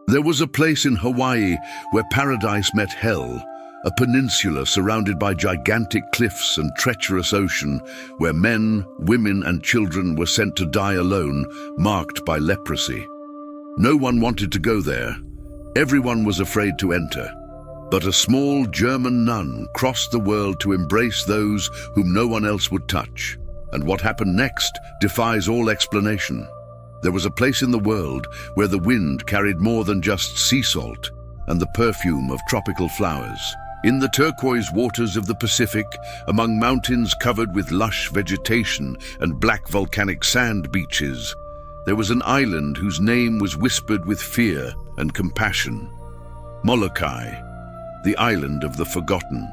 There was a place in Hawaii where paradise met hell, a peninsula surrounded by gigantic cliffs and treacherous ocean, where men, women, and children were sent to die alone, marked by leprosy. No one wanted to go there. Everyone was afraid to enter. But a small German nun crossed the world to embrace those whom no one else would touch. And what happened next defies all explanation. There was a place in the world where the wind carried more than just sea salt and the perfume of tropical flowers. In the turquoise waters of the Pacific, among mountains covered with lush vegetation and black volcanic sand beaches, there was an island whose name was whispered with fear and compassion. Molokai, the island of the forgotten.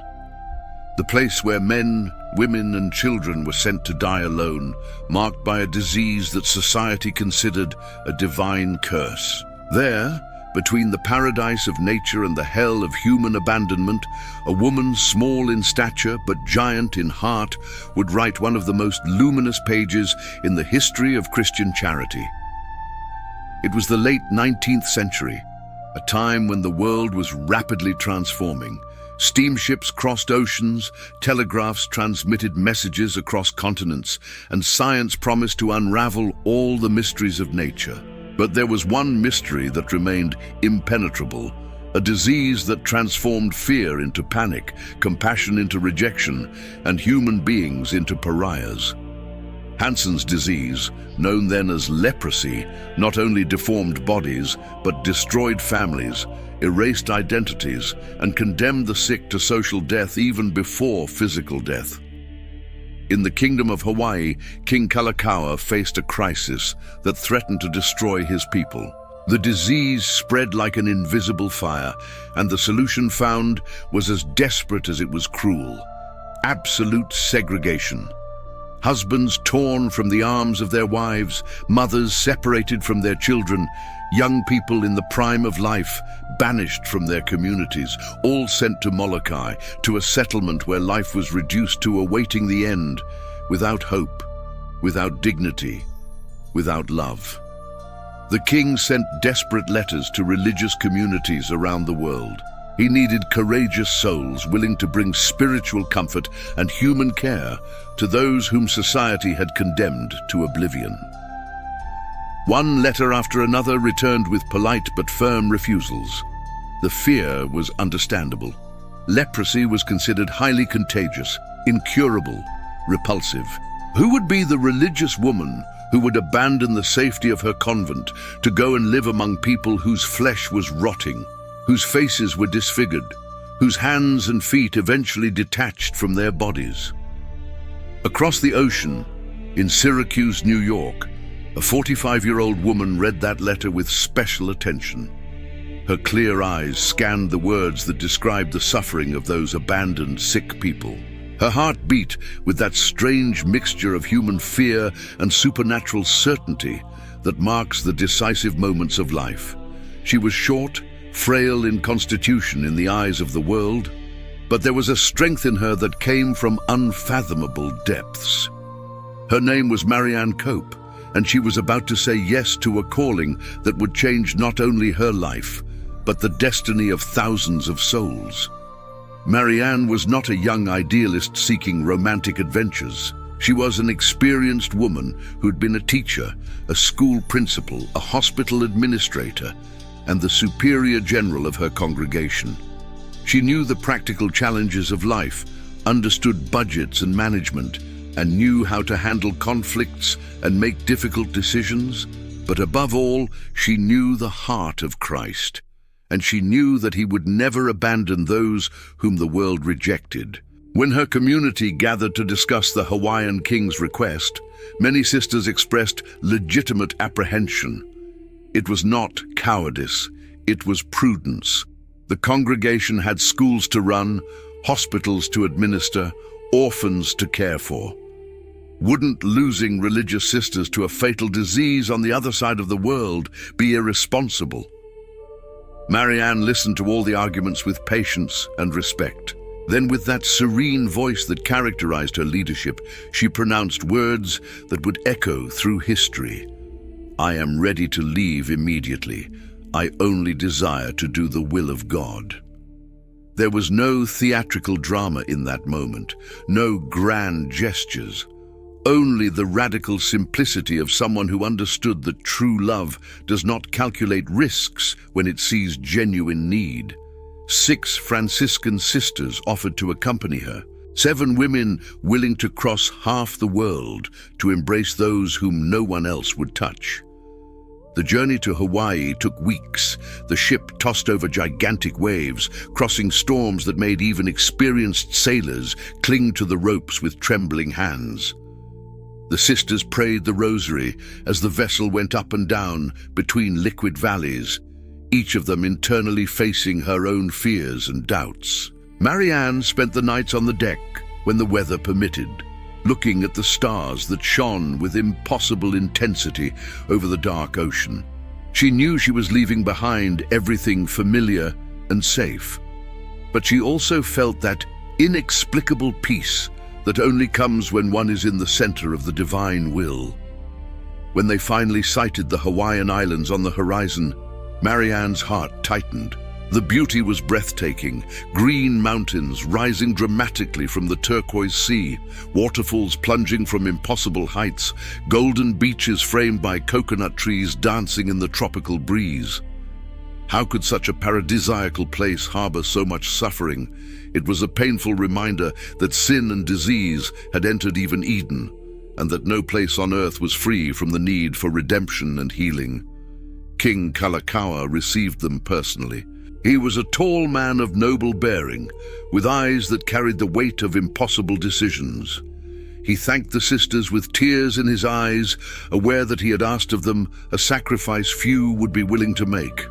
The place where men, women, and children were sent to die alone, marked by a disease that society considered a divine curse. There, between the paradise of nature and the hell of human abandonment, a woman small in stature but giant in heart would write one of the most luminous pages in the history of Christian charity. It was the late 19th century, a time when the world was rapidly transforming. Steamships crossed oceans, telegraphs transmitted messages across continents, and science promised to unravel all the mysteries of nature. But there was one mystery that remained impenetrable, a disease that transformed fear into panic, compassion into rejection, and human beings into pariahs. Hansen's disease, known then as leprosy, not only deformed bodies, but destroyed families, erased identities, and condemned the sick to social death even before physical death. In the Kingdom of Hawaii, King Kalakaua faced a crisis that threatened to destroy his people. The disease spread like an invisible fire, and the solution found was as desperate as it was cruel: absolute segregation. Husbands torn from the arms of their wives, mothers separated from their children, young people in the prime of life banished from their communities, all sent to Molokai, to a settlement where life was reduced to awaiting the end, without hope, without dignity, without love. The king sent desperate letters to religious communities around the world. He needed courageous souls willing to bring spiritual comfort and human care to those whom society had condemned to oblivion. One letter after another returned with polite but firm refusals. The fear was understandable. Leprosy was considered highly contagious, incurable, repulsive. Who would be the religious woman who would abandon the safety of her convent to go and live among people whose flesh was rotting, whose faces were disfigured, whose hands and feet eventually detached from their bodies? Across the ocean, in Syracuse, New York, a 45-year-old woman read that letter with special attention. Her clear eyes scanned the words that described the suffering of those abandoned, sick people. Her heart beat with that strange mixture of human fear and supernatural certainty that marks the decisive moments of life. She was short, frail in constitution in the eyes of the world, but there was a strength in her that came from unfathomable depths. Her name was Marianne Cope, and she was about to say yes to a calling that would change not only her life, but the destiny of thousands of souls. Marianne was not a young idealist seeking romantic adventures. She was an experienced woman who'd been a teacher, a school principal, a hospital administrator, and the superior general of her congregation. She knew the practical challenges of life, understood budgets and management, and knew how to handle conflicts and make difficult decisions. But above all, she knew the heart of Christ, and she knew that he would never abandon those whom the world rejected. When her community gathered to discuss the Hawaiian king's request, many sisters expressed legitimate apprehension. It was not cowardice, it was prudence. The congregation had schools to run, hospitals to administer, orphans to care for. Wouldn't losing religious sisters to a fatal disease on the other side of the world be irresponsible? Marianne listened to all the arguments with patience and respect. Then, with that serene voice that characterized her leadership, she pronounced words that would echo through history. "I am ready to leave immediately. I only desire to do the will of God." There was no theatrical drama in that moment, no grand gestures, only the radical simplicity of someone who understood that true love does not calculate risks when it sees genuine need. 6 Franciscan sisters offered to accompany her, 7 women willing to cross half the world to embrace those whom no one else would touch. The journey to Hawaii took weeks. The ship tossed over gigantic waves, crossing storms that made even experienced sailors cling to the ropes with trembling hands. The sisters prayed the rosary as the vessel went up and down between liquid valleys, each of them internally facing her own fears and doubts. Marianne spent the nights on the deck when the weather permitted, looking at the stars that shone with impossible intensity over the dark ocean. She knew she was leaving behind everything familiar and safe, but she also felt that inexplicable peace that only comes when one is in the center of the divine will. When they finally sighted the Hawaiian Islands on the horizon, Marianne's heart tightened. The beauty was breathtaking. Green mountains rising dramatically from the turquoise sea, waterfalls plunging from impossible heights, golden beaches framed by coconut trees dancing in the tropical breeze. How could such a paradisiacal place harbor so much suffering? It was a painful reminder that sin and disease had entered even Eden, and that no place on earth was free from the need for redemption and healing. King Kalakaua received them personally. He was a tall man of noble bearing, with eyes that carried the weight of impossible decisions. He thanked the sisters with tears in his eyes, aware that he had asked of them a sacrifice few would be willing to make.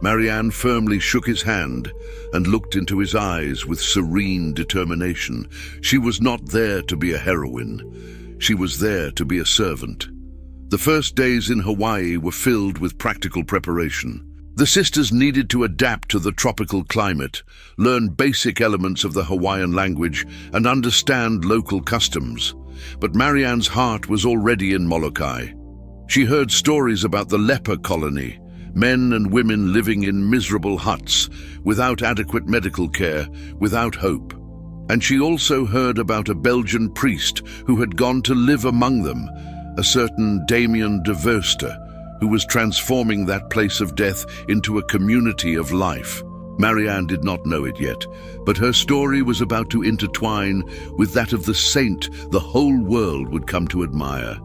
Marianne firmly shook his hand and looked into his eyes with serene determination. She was not there to be a heroine. She was there to be a servant. The first days in Hawaii were filled with practical preparation. The sisters needed to adapt to the tropical climate, learn basic elements of the Hawaiian language, and understand local customs. But Marianne's heart was already in Molokai. She heard stories about the leper colony, men and women living in miserable huts, without adequate medical care, without hope. And she also heard about a Belgian priest who had gone to live among them, a certain Damien de Veuster, who was transforming that place of death into a community of life. Marianne did not know it yet, but her story was about to intertwine with that of the saint the whole world would come to admire.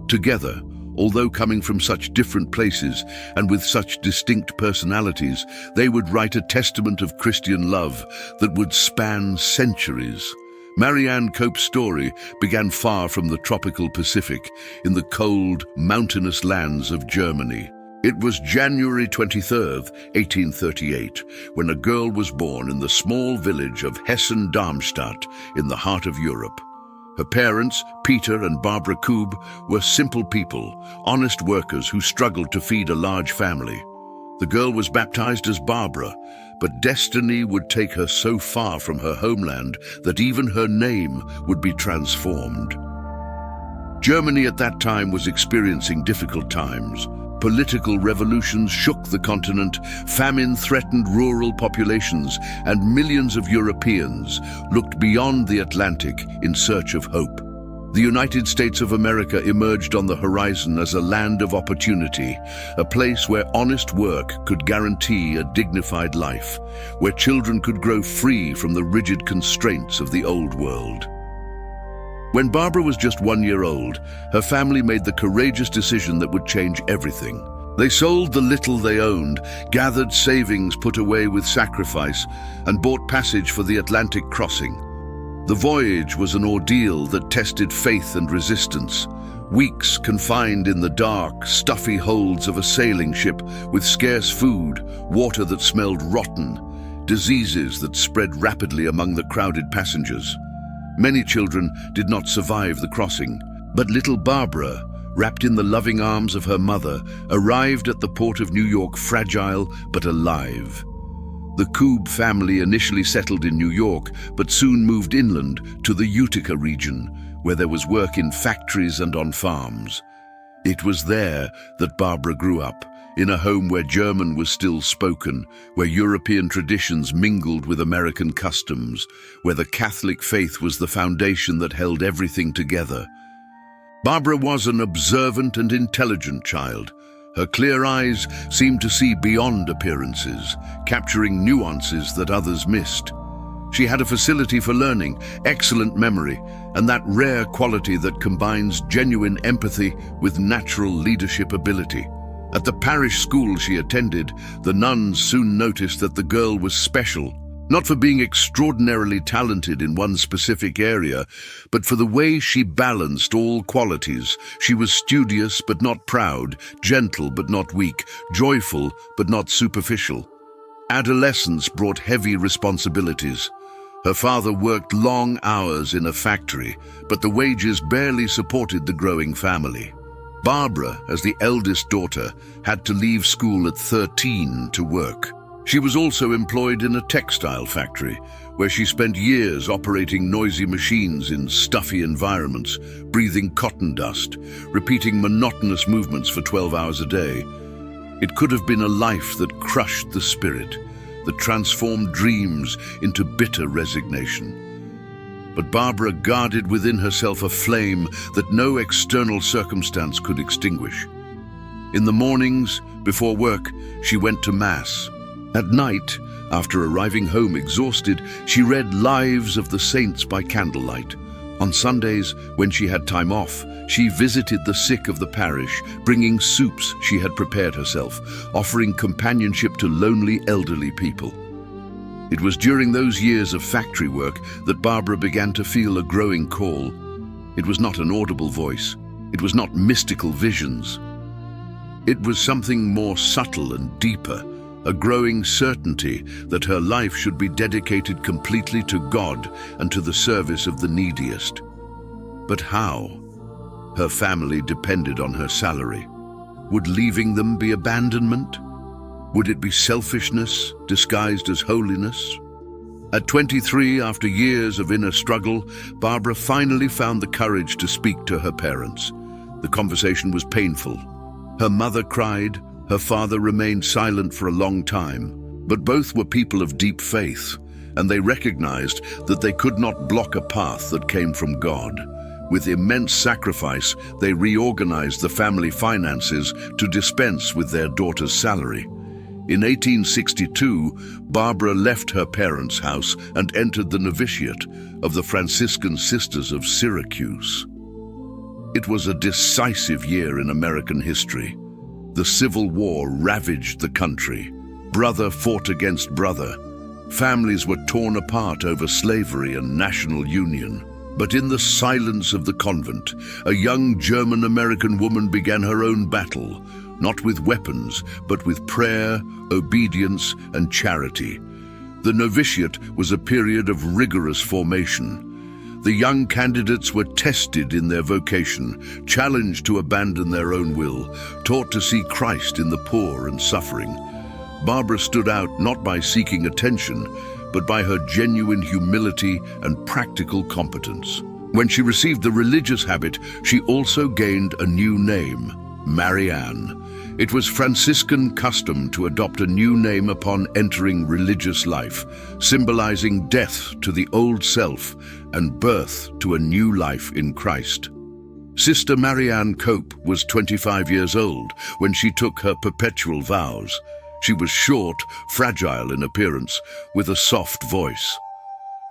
Together, although coming from such different places and with such distinct personalities, they would write a testament of Christian love that would span centuries. Marianne Cope's story began far from the tropical Pacific, in the cold, mountainous lands of Germany. It was January 23rd, 1838, when a girl was born in the small village of Hessen-Darmstadt in the heart of Europe. Her parents, Peter and Barbara Koob, were simple people, honest workers who struggled to feed a large family. The girl was baptized as Barbara, but destiny would take her so far from her homeland that even her name would be transformed. Germany at that time was experiencing difficult times. Political revolutions shook the continent, famine threatened rural populations, and millions of Europeans looked beyond the Atlantic in search of hope. The United States of America emerged on the horizon as a land of opportunity, a place where honest work could guarantee a dignified life, where children could grow free from the rigid constraints of the old world. When Barbara was just 1 year old, her family made the courageous decision that would change everything. They sold the little they owned, gathered savings put away with sacrifice, and bought passage for the Atlantic crossing. The voyage was an ordeal that tested faith and resistance. Weeks confined in the dark, stuffy holds of a sailing ship with scarce food, water that smelled rotten, diseases that spread rapidly among the crowded passengers. Many children did not survive the crossing, but little Barbara, wrapped in the loving arms of her mother, arrived at the port of New York fragile but alive. The Koob family initially settled in New York, but soon moved inland to the Utica region, where there was work in factories and on farms. It was there that Barbara grew up, in a home where German was still spoken, where European traditions mingled with American customs, where the Catholic faith was the foundation that held everything together. Barbara was an observant and intelligent child. Her clear eyes seemed to see beyond appearances, capturing nuances that others missed. She had a facility for learning, excellent memory, and that rare quality that combines genuine empathy with natural leadership ability. At the parish school she attended, the nuns soon noticed that the girl was special, not for being extraordinarily talented in one specific area, but for the way she balanced all qualities. She was studious but not proud, gentle but not weak, joyful but not superficial. Adolescence brought heavy responsibilities. Her father worked long hours in a factory, but the wages barely supported the growing family. Barbara, as the eldest daughter, had to leave school at 13 to work. She was also employed in a textile factory, where she spent years operating noisy machines in stuffy environments, breathing cotton dust, repeating monotonous movements for 12 hours a day. It could have been a life that crushed the spirit, that transformed dreams into bitter resignation. But Barbara guarded within herself a flame that no external circumstance could extinguish. In the mornings, before work, she went to Mass. At night, after arriving home exhausted, she read Lives of the Saints by candlelight. On Sundays, when she had time off, she visited the sick of the parish, bringing soups she had prepared herself, offering companionship to lonely elderly people. It was during those years of factory work that Barbara began to feel a growing call. It was not an audible voice. It was not mystical visions. It was something more subtle and deeper, a growing certainty that her life should be dedicated completely to God and to the service of the neediest. But how? Her family depended on her salary. Would leaving them be abandonment? Would it be selfishness disguised as holiness? At 23, after years of inner struggle, Barbara finally found the courage to speak to her parents. The conversation was painful. Her mother cried, her father remained silent for a long time, but both were people of deep faith, and they recognized that they could not block a path that came from God. With immense sacrifice, they reorganized the family finances to dispense with their daughter's salary. In 1862, Barbara left her parents' house and entered the novitiate of the Franciscan Sisters of Syracuse. It was a decisive year in American history. The Civil War ravaged the country. Brother fought against brother. Families were torn apart over slavery and national union. But in the silence of the convent, a young German-American woman began her own battle, not with weapons, but with prayer, obedience, and charity. The novitiate was a period of rigorous formation. The young candidates were tested in their vocation, challenged to abandon their own will, taught to see Christ in the poor and suffering. Barbara stood out not by seeking attention, but by her genuine humility and practical competence. When she received the religious habit, she also gained a new name, Marianne. It was Franciscan custom to adopt a new name upon entering religious life, symbolizing death to the old self and birth to a new life in Christ. Sister Marianne Cope was 25 years old when she took her perpetual vows. She was short, fragile in appearance, with a soft voice.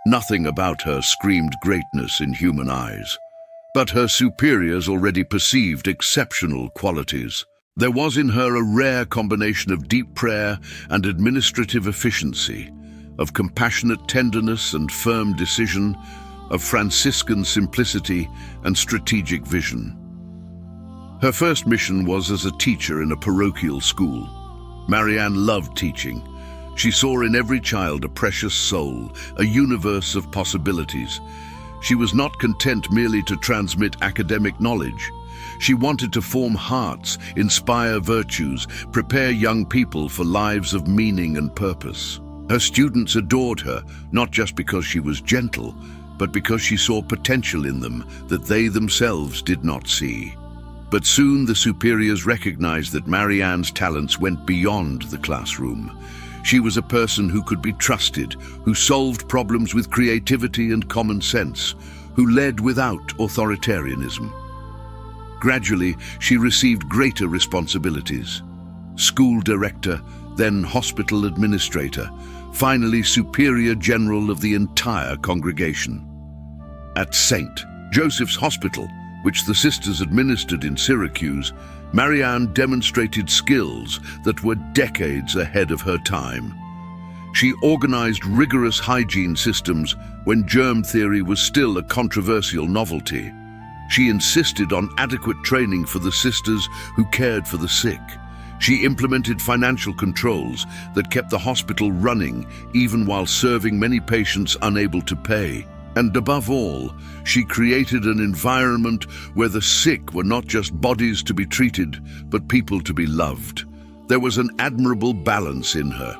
Nothing about her screamed greatness in human eyes, but her superiors already perceived exceptional qualities. There was in her a rare combination of deep prayer and administrative efficiency, of compassionate tenderness and firm decision, of Franciscan simplicity and strategic vision. Her first mission was as a teacher in a parochial school. Marianne loved teaching. She saw in every child a precious soul, a universe of possibilities. She was not content merely to transmit academic knowledge. She wanted to form hearts, inspire virtues, prepare young people for lives of meaning and purpose. Her students adored her, not just because she was gentle, but because she saw potential in them that they themselves did not see. But soon the superiors recognized that Marianne's talents went beyond the classroom. She was a person who could be trusted, who solved problems with creativity and common sense, who led without authoritarianism. Gradually, she received greater responsibilities. School director, then hospital administrator, finally superior general of the entire congregation. At St. Joseph's Hospital, which the sisters administered in Syracuse, Marianne demonstrated skills that were decades ahead of her time. She organized rigorous hygiene systems when germ theory was still a controversial novelty. She insisted on adequate training for the sisters who cared for the sick. She implemented financial controls that kept the hospital running even while serving many patients unable to pay. And above all, she created an environment where the sick were not just bodies to be treated, but people to be loved. There was an admirable balance in her.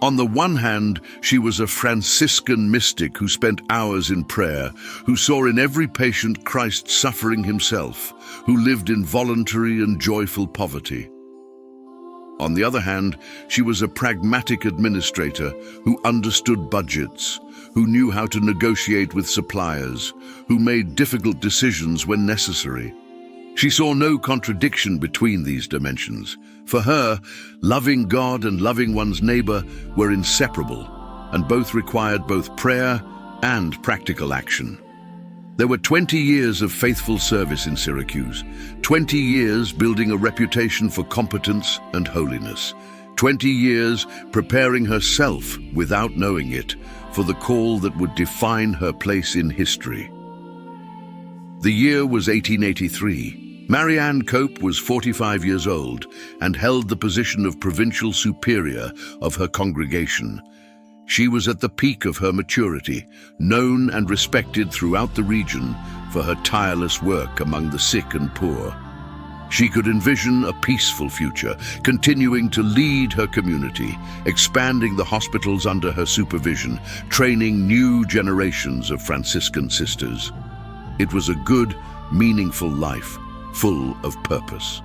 On the one hand, she was a Franciscan mystic who spent hours in prayer, who saw in every patient Christ suffering himself, who lived in voluntary and joyful poverty. On the other hand, she was a pragmatic administrator who understood budgets, who knew how to negotiate with suppliers, who made difficult decisions when necessary. She saw no contradiction between these dimensions. For her, loving God and loving one's neighbor were inseparable, and both required both prayer and practical action. There were 20 years of faithful service in Syracuse, 20 years building a reputation for competence and holiness, 20 years preparing herself, without knowing it, for the call that would define her place in history. The year was 1883. Marianne Cope was 45 years old and held the position of provincial superior of her congregation. She was at the peak of her maturity, known and respected throughout the region for her tireless work among the sick and poor. She could envision a peaceful future, continuing to lead her community, expanding the hospitals under her supervision, training new generations of Franciscan sisters. It was a good, meaningful life, full of purpose.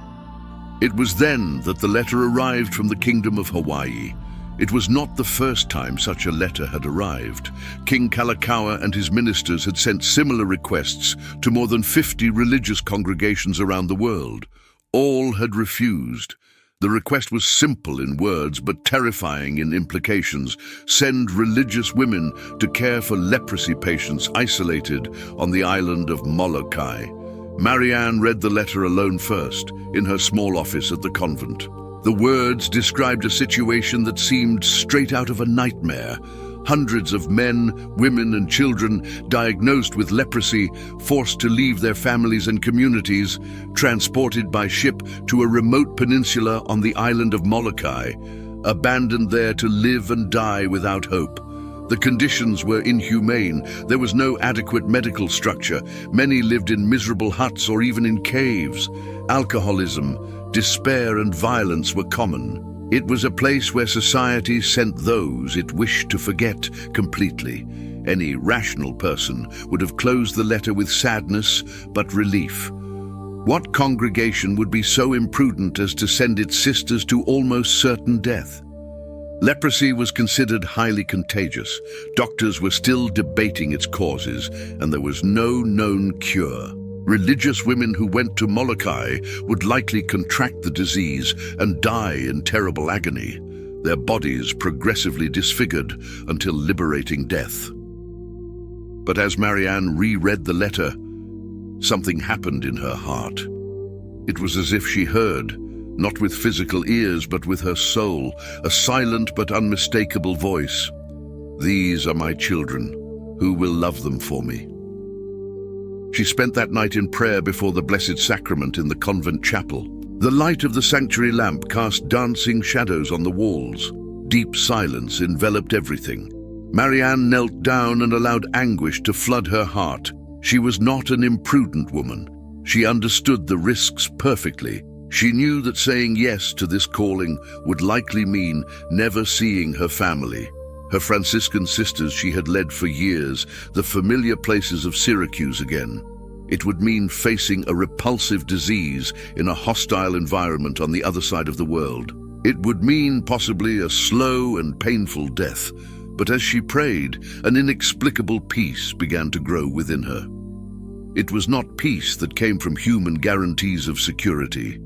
It was then that the letter arrived from the Kingdom of Hawaii. It was not the first time such a letter had arrived. King Kalakaua and his ministers had sent similar requests to more than 50 religious congregations around the world. All had refused. The request was simple in words but terrifying in implications. Send religious women to care for leprosy patients isolated on the island of Molokai. Marianne read the letter alone first, in her small office at the convent. The words described a situation that seemed straight out of a nightmare. Hundreds of men, women, and children diagnosed with leprosy, forced to leave their families and communities, transported by ship to a remote peninsula on the island of Molokai, abandoned there to live and die without hope. The conditions were inhumane. There was no adequate medical structure. Many lived in miserable huts or even in caves. Alcoholism, despair, and violence were common. It was a place where society sent those it wished to forget completely. Any rational person would have closed the letter with sadness but relief. What congregation would be so imprudent as to send its sisters to almost certain death? Leprosy was considered highly contagious. Doctors were still debating its causes, and there was no known cure. Religious women who went to Molokai would likely contract the disease and die in terrible agony, their bodies progressively disfigured until liberating death. But as Marianne reread the letter, something happened in her heart. It was as if she heard, not with physical ears but with her soul, a silent but unmistakable voice. "These are my children. Who will love them for me?" She spent that night in prayer before the Blessed Sacrament in the convent chapel. The light of the sanctuary lamp cast dancing shadows on the walls. Deep silence enveloped everything. Marianne knelt down and allowed anguish to flood her heart. She was not an imprudent woman. She understood the risks perfectly. She knew that saying yes to this calling would likely mean never seeing her family. Her Franciscan sisters she had led for years, the familiar places of Syracuse again. It would mean facing a repulsive disease in a hostile environment on the other side of the world. It would mean possibly a slow and painful death, but as she prayed, an inexplicable peace began to grow within her. It was not peace that came from human guarantees of security.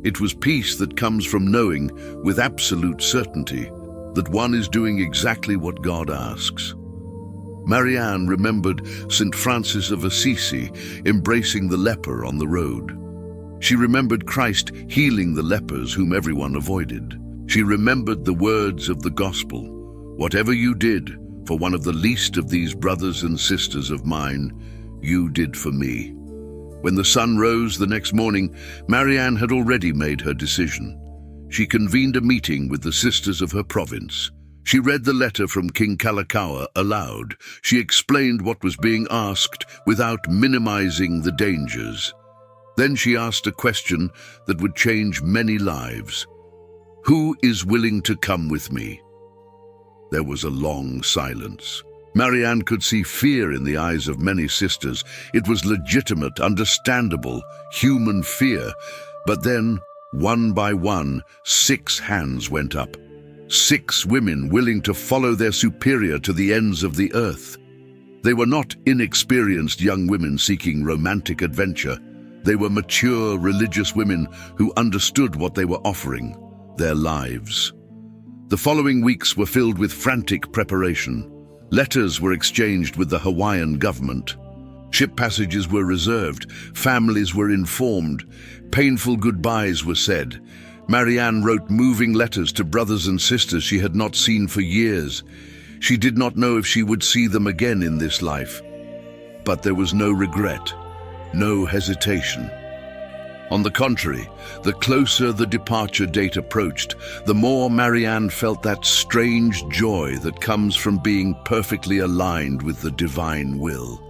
It was peace that comes from knowing with absolute certainty that one is doing exactly what God asks. Marianne remembered St. Francis of Assisi embracing the leper on the road. She remembered Christ healing the lepers whom everyone avoided. She remembered the words of the gospel, "Whatever you did for one of the least of these brothers and sisters of mine, you did for me." When the sun rose the next morning, Marianne had already made her decision. She convened a meeting with the sisters of her province. She read the letter from King Kalakaua aloud. She explained what was being asked without minimizing the dangers. Then she asked a question that would change many lives. "Who is willing to come with me?" There was a long silence. Marianne could see fear in the eyes of many sisters. It was legitimate, understandable, human fear. But then, one by one, 6 hands went up. 6 women willing to follow their superior to the ends of the earth. They were not inexperienced young women seeking romantic adventure. They were mature, religious women who understood what they were offering, their lives. The following weeks were filled with frantic preparation. Letters were exchanged with the Hawaiian government. Ship passages were reserved. Families were informed. Painful goodbyes were said. Marianne wrote moving letters to brothers and sisters she had not seen for years. She did not know if she would see them again in this life. But there was no regret, no hesitation. On the contrary, the closer the departure date approached, the more Marianne felt that strange joy that comes from being perfectly aligned with the divine will.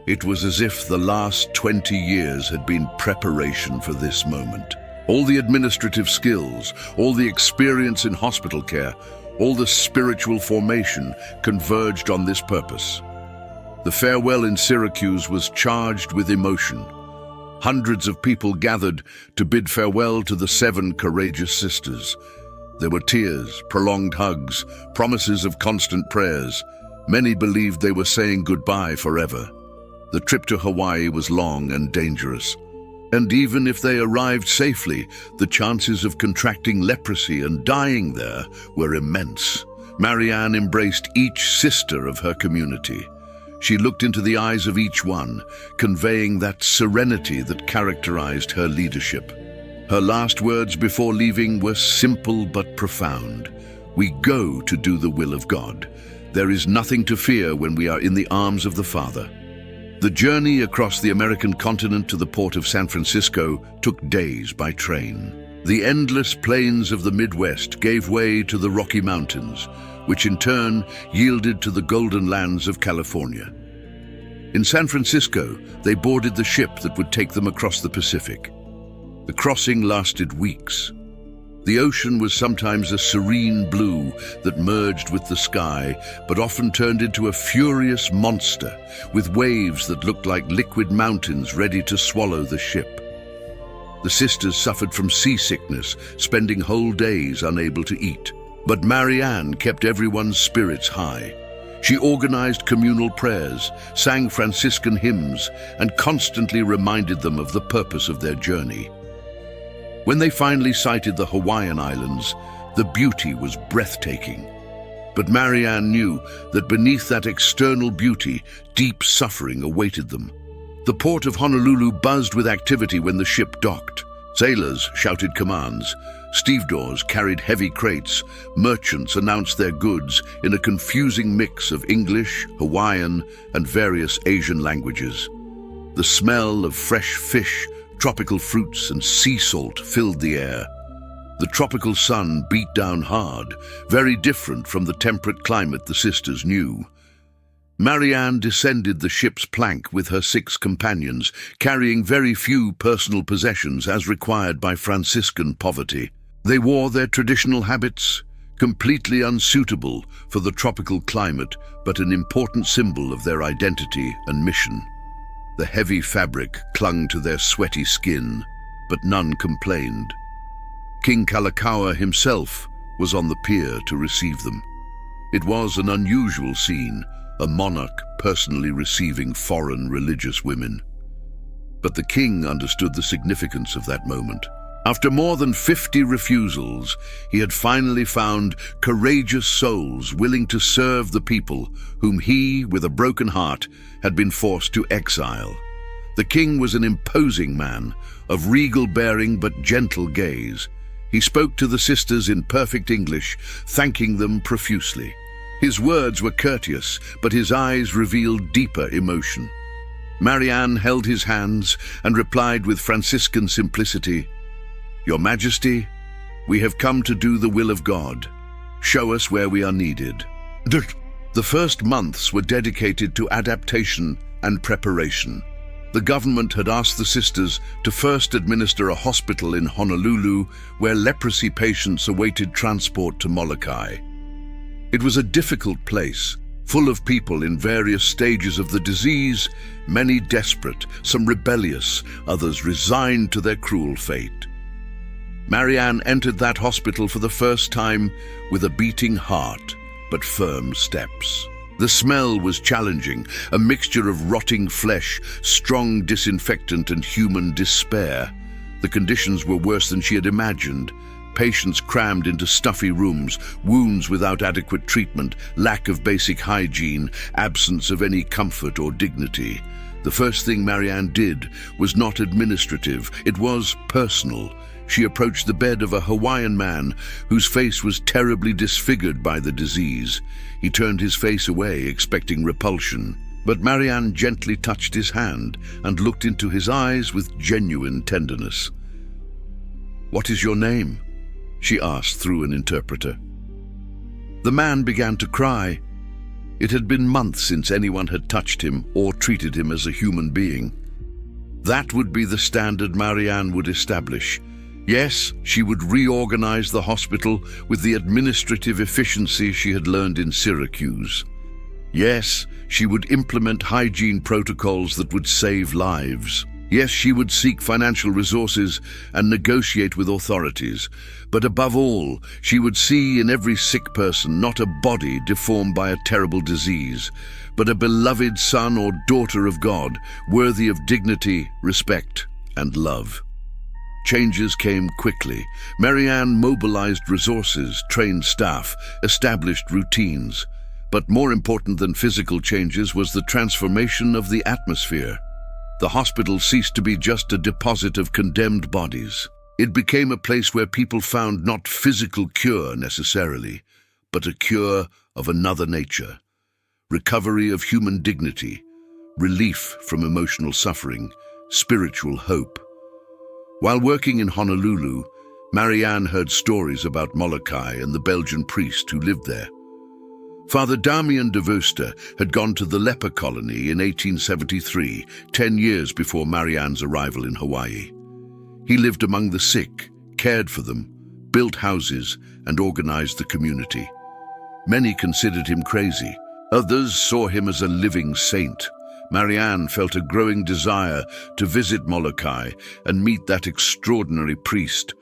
It was as if the last 20 years had been preparation for this moment. All the administrative skills, all the experience in hospital care, all the spiritual formation converged on this purpose. The farewell in Syracuse was charged with emotion. Hundreds of people gathered to bid farewell to the 7 courageous sisters. There were tears, prolonged hugs, promises of constant prayers. Many believed they were saying goodbye forever. The trip to Hawaii was long and dangerous. And even if they arrived safely, the chances of contracting leprosy and dying there were immense. Marianne embraced each sister of her community. She looked into the eyes of each one, conveying that serenity that characterized her leadership. Her last words before leaving were simple but profound. "We go to do the will of God. There is nothing to fear when we are in the arms of the Father." The journey across the American continent to the port of San Francisco took days by train. The endless plains of the Midwest gave way to the Rocky Mountains, which in turn yielded to the golden lands of California. In San Francisco, they boarded the ship that would take them across the Pacific. The crossing lasted weeks. The ocean was sometimes a serene blue that merged with the sky, but often turned into a furious monster, with waves that looked like liquid mountains ready to swallow the ship. The sisters suffered from seasickness, spending whole days unable to eat. But Marianne kept everyone's spirits high. She organized communal prayers, sang Franciscan hymns, and constantly reminded them of the purpose of their journey. When they finally sighted the Hawaiian Islands, the beauty was breathtaking. But Marianne knew that beneath that external beauty, deep suffering awaited them. The port of Honolulu buzzed with activity when the ship docked. Sailors shouted commands. Stevedores carried heavy crates. Merchants announced their goods in a confusing mix of English, Hawaiian, and various Asian languages. The smell of fresh fish, tropical fruits, and sea salt filled the air. The tropical sun beat down hard, very different from the temperate climate the sisters knew. Marianne descended the ship's plank with her 6 companions, carrying very few personal possessions as required by Franciscan poverty. They wore their traditional habits, completely unsuitable for the tropical climate, but an important symbol of their identity and mission. The heavy fabric clung to their sweaty skin, but none complained. King Kalakaua himself was on the pier to receive them. It was an unusual scene, a monarch personally receiving foreign religious women. But the king understood the significance of that moment. After more than 50 refusals, he had finally found courageous souls willing to serve the people whom he, with a broken heart, had been forced to exile. The king was an imposing man, of regal bearing but gentle gaze. He spoke to the sisters in perfect English, thanking them profusely. His words were courteous, but his eyes revealed deeper emotion. Marianne held his hands and replied with Franciscan simplicity, "Your Majesty, we have come to do the will of God. Show us where we are needed." The first months were dedicated to adaptation and preparation. The government had asked the sisters to first administer a hospital in Honolulu, where leprosy patients awaited transport to Molokai. It was a difficult place, full of people in various stages of the disease, many desperate, some rebellious, others resigned to their cruel fate. Marianne entered that hospital for the first time with a beating heart, but firm steps. The smell was challenging, a mixture of rotting flesh, strong disinfectant, and human despair. The conditions were worse than she had imagined. Patients crammed into stuffy rooms, wounds without adequate treatment, lack of basic hygiene, absence of any comfort or dignity. The first thing Marianne did was not administrative, it was personal. She approached the bed of a Hawaiian man whose face was terribly disfigured by the disease. He turned his face away, expecting repulsion. But Marianne gently touched his hand and looked into his eyes with genuine tenderness. "What is your name?" she asked through an interpreter. The man began to cry. It had been months since anyone had touched him or treated him as a human being. That would be the standard Marianne would establish. Yes, she would reorganize the hospital with the administrative efficiency she had learned in Syracuse. Yes, she would implement hygiene protocols that would save lives. Yes, she would seek financial resources and negotiate with authorities. But above all, she would see in every sick person not a body deformed by a terrible disease, but a beloved son or daughter of God, worthy of dignity, respect, and love. Changes came quickly. Marianne mobilized resources, trained staff, established routines. But more important than physical changes was the transformation of the atmosphere. The hospital ceased to be just a deposit of condemned bodies. It became a place where people found not physical cure necessarily, but a cure of another nature. Recovery of human dignity, relief from emotional suffering, spiritual hope. While working in Honolulu, Marianne heard stories about Molokai and the Belgian priest who lived there. Father Damien de Veuster had gone to the leper colony in 1873, 10 years before Marianne's arrival in Hawaii. He lived among the sick, cared for them, built houses, and organized the community. Many considered him crazy. Others saw him as a living saint. Marianne felt a growing desire to visit Molokai and meet that extraordinary priest.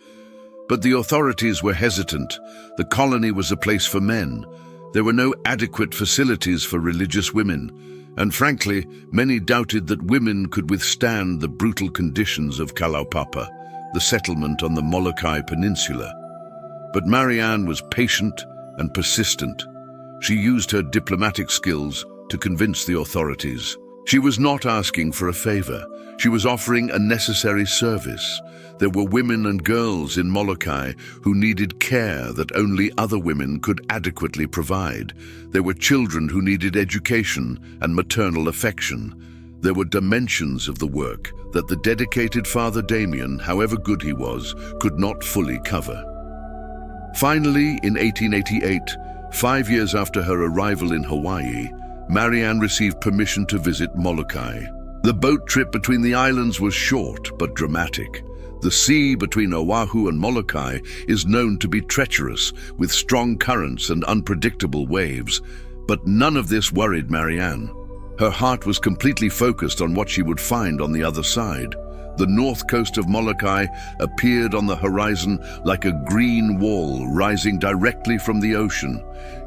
But the authorities were hesitant. The colony was a place for men. There were no adequate facilities for religious women, and frankly, many doubted that women could withstand the brutal conditions of Kalaupapa, the settlement on the Molokai Peninsula. But Marianne was patient and persistent. She used her diplomatic skills to convince the authorities. She was not asking for a favor. She was offering a necessary service. There were women and girls in Molokai who needed care that only other women could adequately provide. There were children who needed education and maternal affection. There were dimensions of the work that the dedicated Father Damien, however good he was, could not fully cover. Finally, in 1888, 5 years after her arrival in Hawaii, Marianne received permission to visit Molokai. The boat trip between the islands was short but dramatic. The sea between Oahu and Molokai is known to be treacherous, with strong currents and unpredictable waves. But none of this worried Marianne. Her heart was completely focused on what she would find on the other side. The north coast of Molokai appeared on the horizon like a green wall rising directly from the ocean.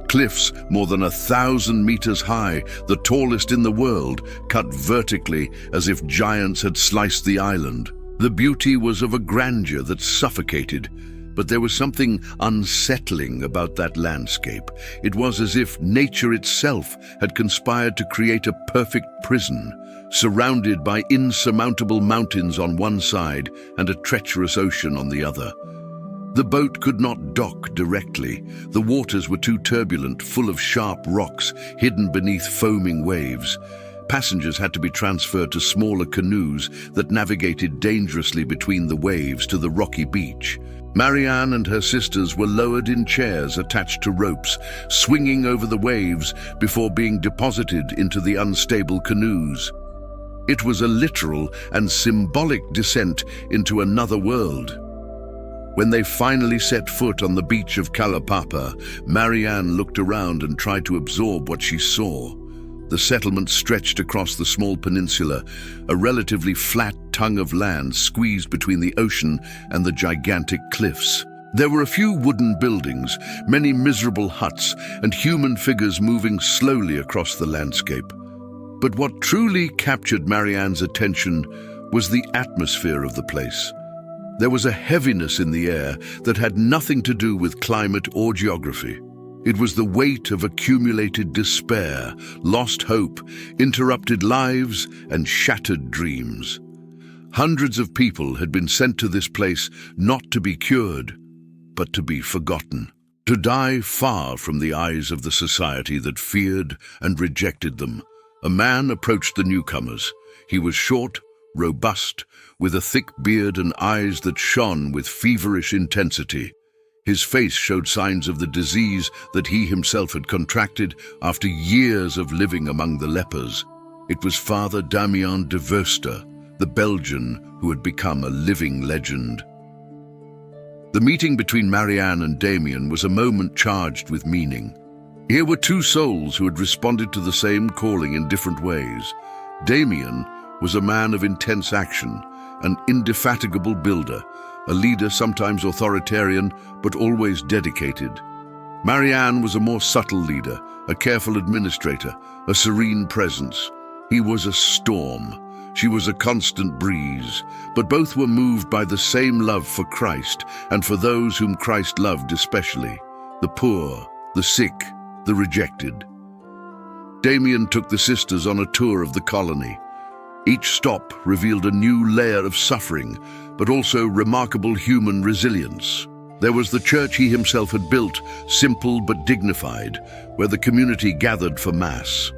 Cliffs more than 1,000 meters high, the tallest in the world, cut vertically as if giants had sliced the island. The beauty was of a grandeur that suffocated, but there was something unsettling about that landscape. It was as if nature itself had conspired to create a perfect prison, surrounded by insurmountable mountains on one side and a treacherous ocean on the other. The boat could not dock directly. The waters were too turbulent, full of sharp rocks hidden beneath foaming waves. Passengers had to be transferred to smaller canoes that navigated dangerously between the waves to the rocky beach. Marianne and her sisters were lowered in chairs attached to ropes, swinging over the waves before being deposited into the unstable canoes. It was a literal and symbolic descent into another world. When they finally set foot on the beach of Kalapapa, Marianne looked around and tried to absorb what she saw. The settlement stretched across the small peninsula, a relatively flat tongue of land squeezed between the ocean and the gigantic cliffs. There were a few wooden buildings, many miserable huts, and human figures moving slowly across the landscape. But what truly captured Marianne's attention was the atmosphere of the place. There was a heaviness in the air that had nothing to do with climate or geography. It was the weight of accumulated despair, lost hope, interrupted lives, and shattered dreams. Hundreds of people had been sent to this place not to be cured, but to be forgotten, to die far from the eyes of the society that feared and rejected them. A man approached the newcomers. He was short, robust, with a thick beard and eyes that shone with feverish intensity. His face showed signs of the disease that he himself had contracted after years of living among the lepers. It was Father Damien de Veuster, the Belgian who had become a living legend. The meeting between Marianne and Damien was a moment charged with meaning. Here were two souls who had responded to the same calling in different ways. Damien was a man of intense action, an indefatigable builder, a leader sometimes authoritarian but always dedicated. Marianne was a more subtle leader, a careful administrator, a serene presence. He was a storm. She was a constant breeze, but both were moved by the same love for Christ and for those whom Christ loved especially, the poor, the sick, the rejected. Damien took the sisters on a tour of the colony. Each stop revealed a new layer of suffering, but also remarkable human resilience. There was the church he himself had built, simple but dignified, where the community gathered for Mass.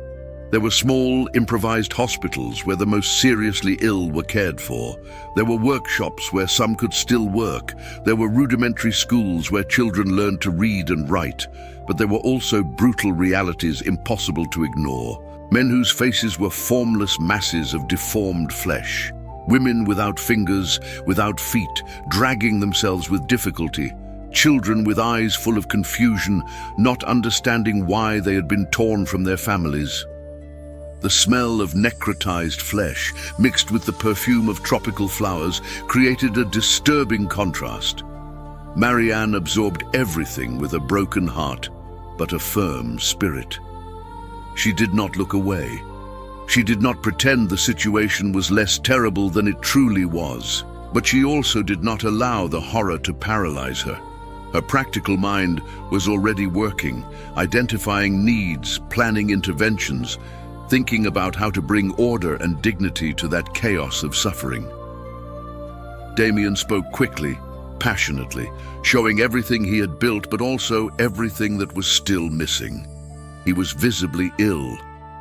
There were small, improvised hospitals where the most seriously ill were cared for. There were workshops where some could still work. There were rudimentary schools where children learned to read and write. But there were also brutal realities impossible to ignore. Men whose faces were formless masses of deformed flesh. Women without fingers, without feet, dragging themselves with difficulty. Children with eyes full of confusion, not understanding why they had been torn from their families. The smell of necrotized flesh, mixed with the perfume of tropical flowers, created a disturbing contrast. Marianne absorbed everything with a broken heart, but a firm spirit. She did not look away. She did not pretend the situation was less terrible than it truly was, but she also did not allow the horror to paralyze her. Her practical mind was already working, identifying needs, planning interventions, thinking about how to bring order and dignity to that chaos of suffering. Damien spoke quickly, passionately, showing everything he had built, but also everything that was still missing. He was visibly ill.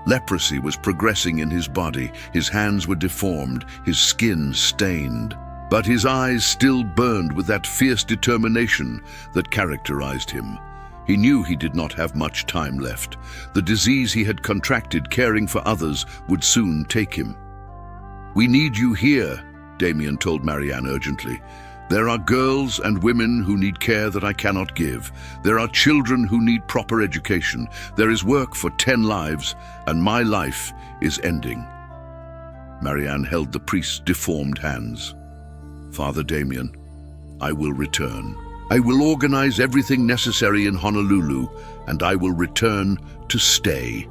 Leprosy was progressing in his body. His hands were deformed, his skin stained. But his eyes still burned with that fierce determination that characterized him. He knew he did not have much time left. The disease he had contracted caring for others would soon take him. "We need you here," Damien told Marianne urgently. There are girls and women who need care that I cannot give. There are children who need proper education. There is work for 10 lives, and my life is ending." Marianne held the priest's deformed hands. "Father Damien, I will return. I will organize everything necessary in Honolulu, and I will return to stay."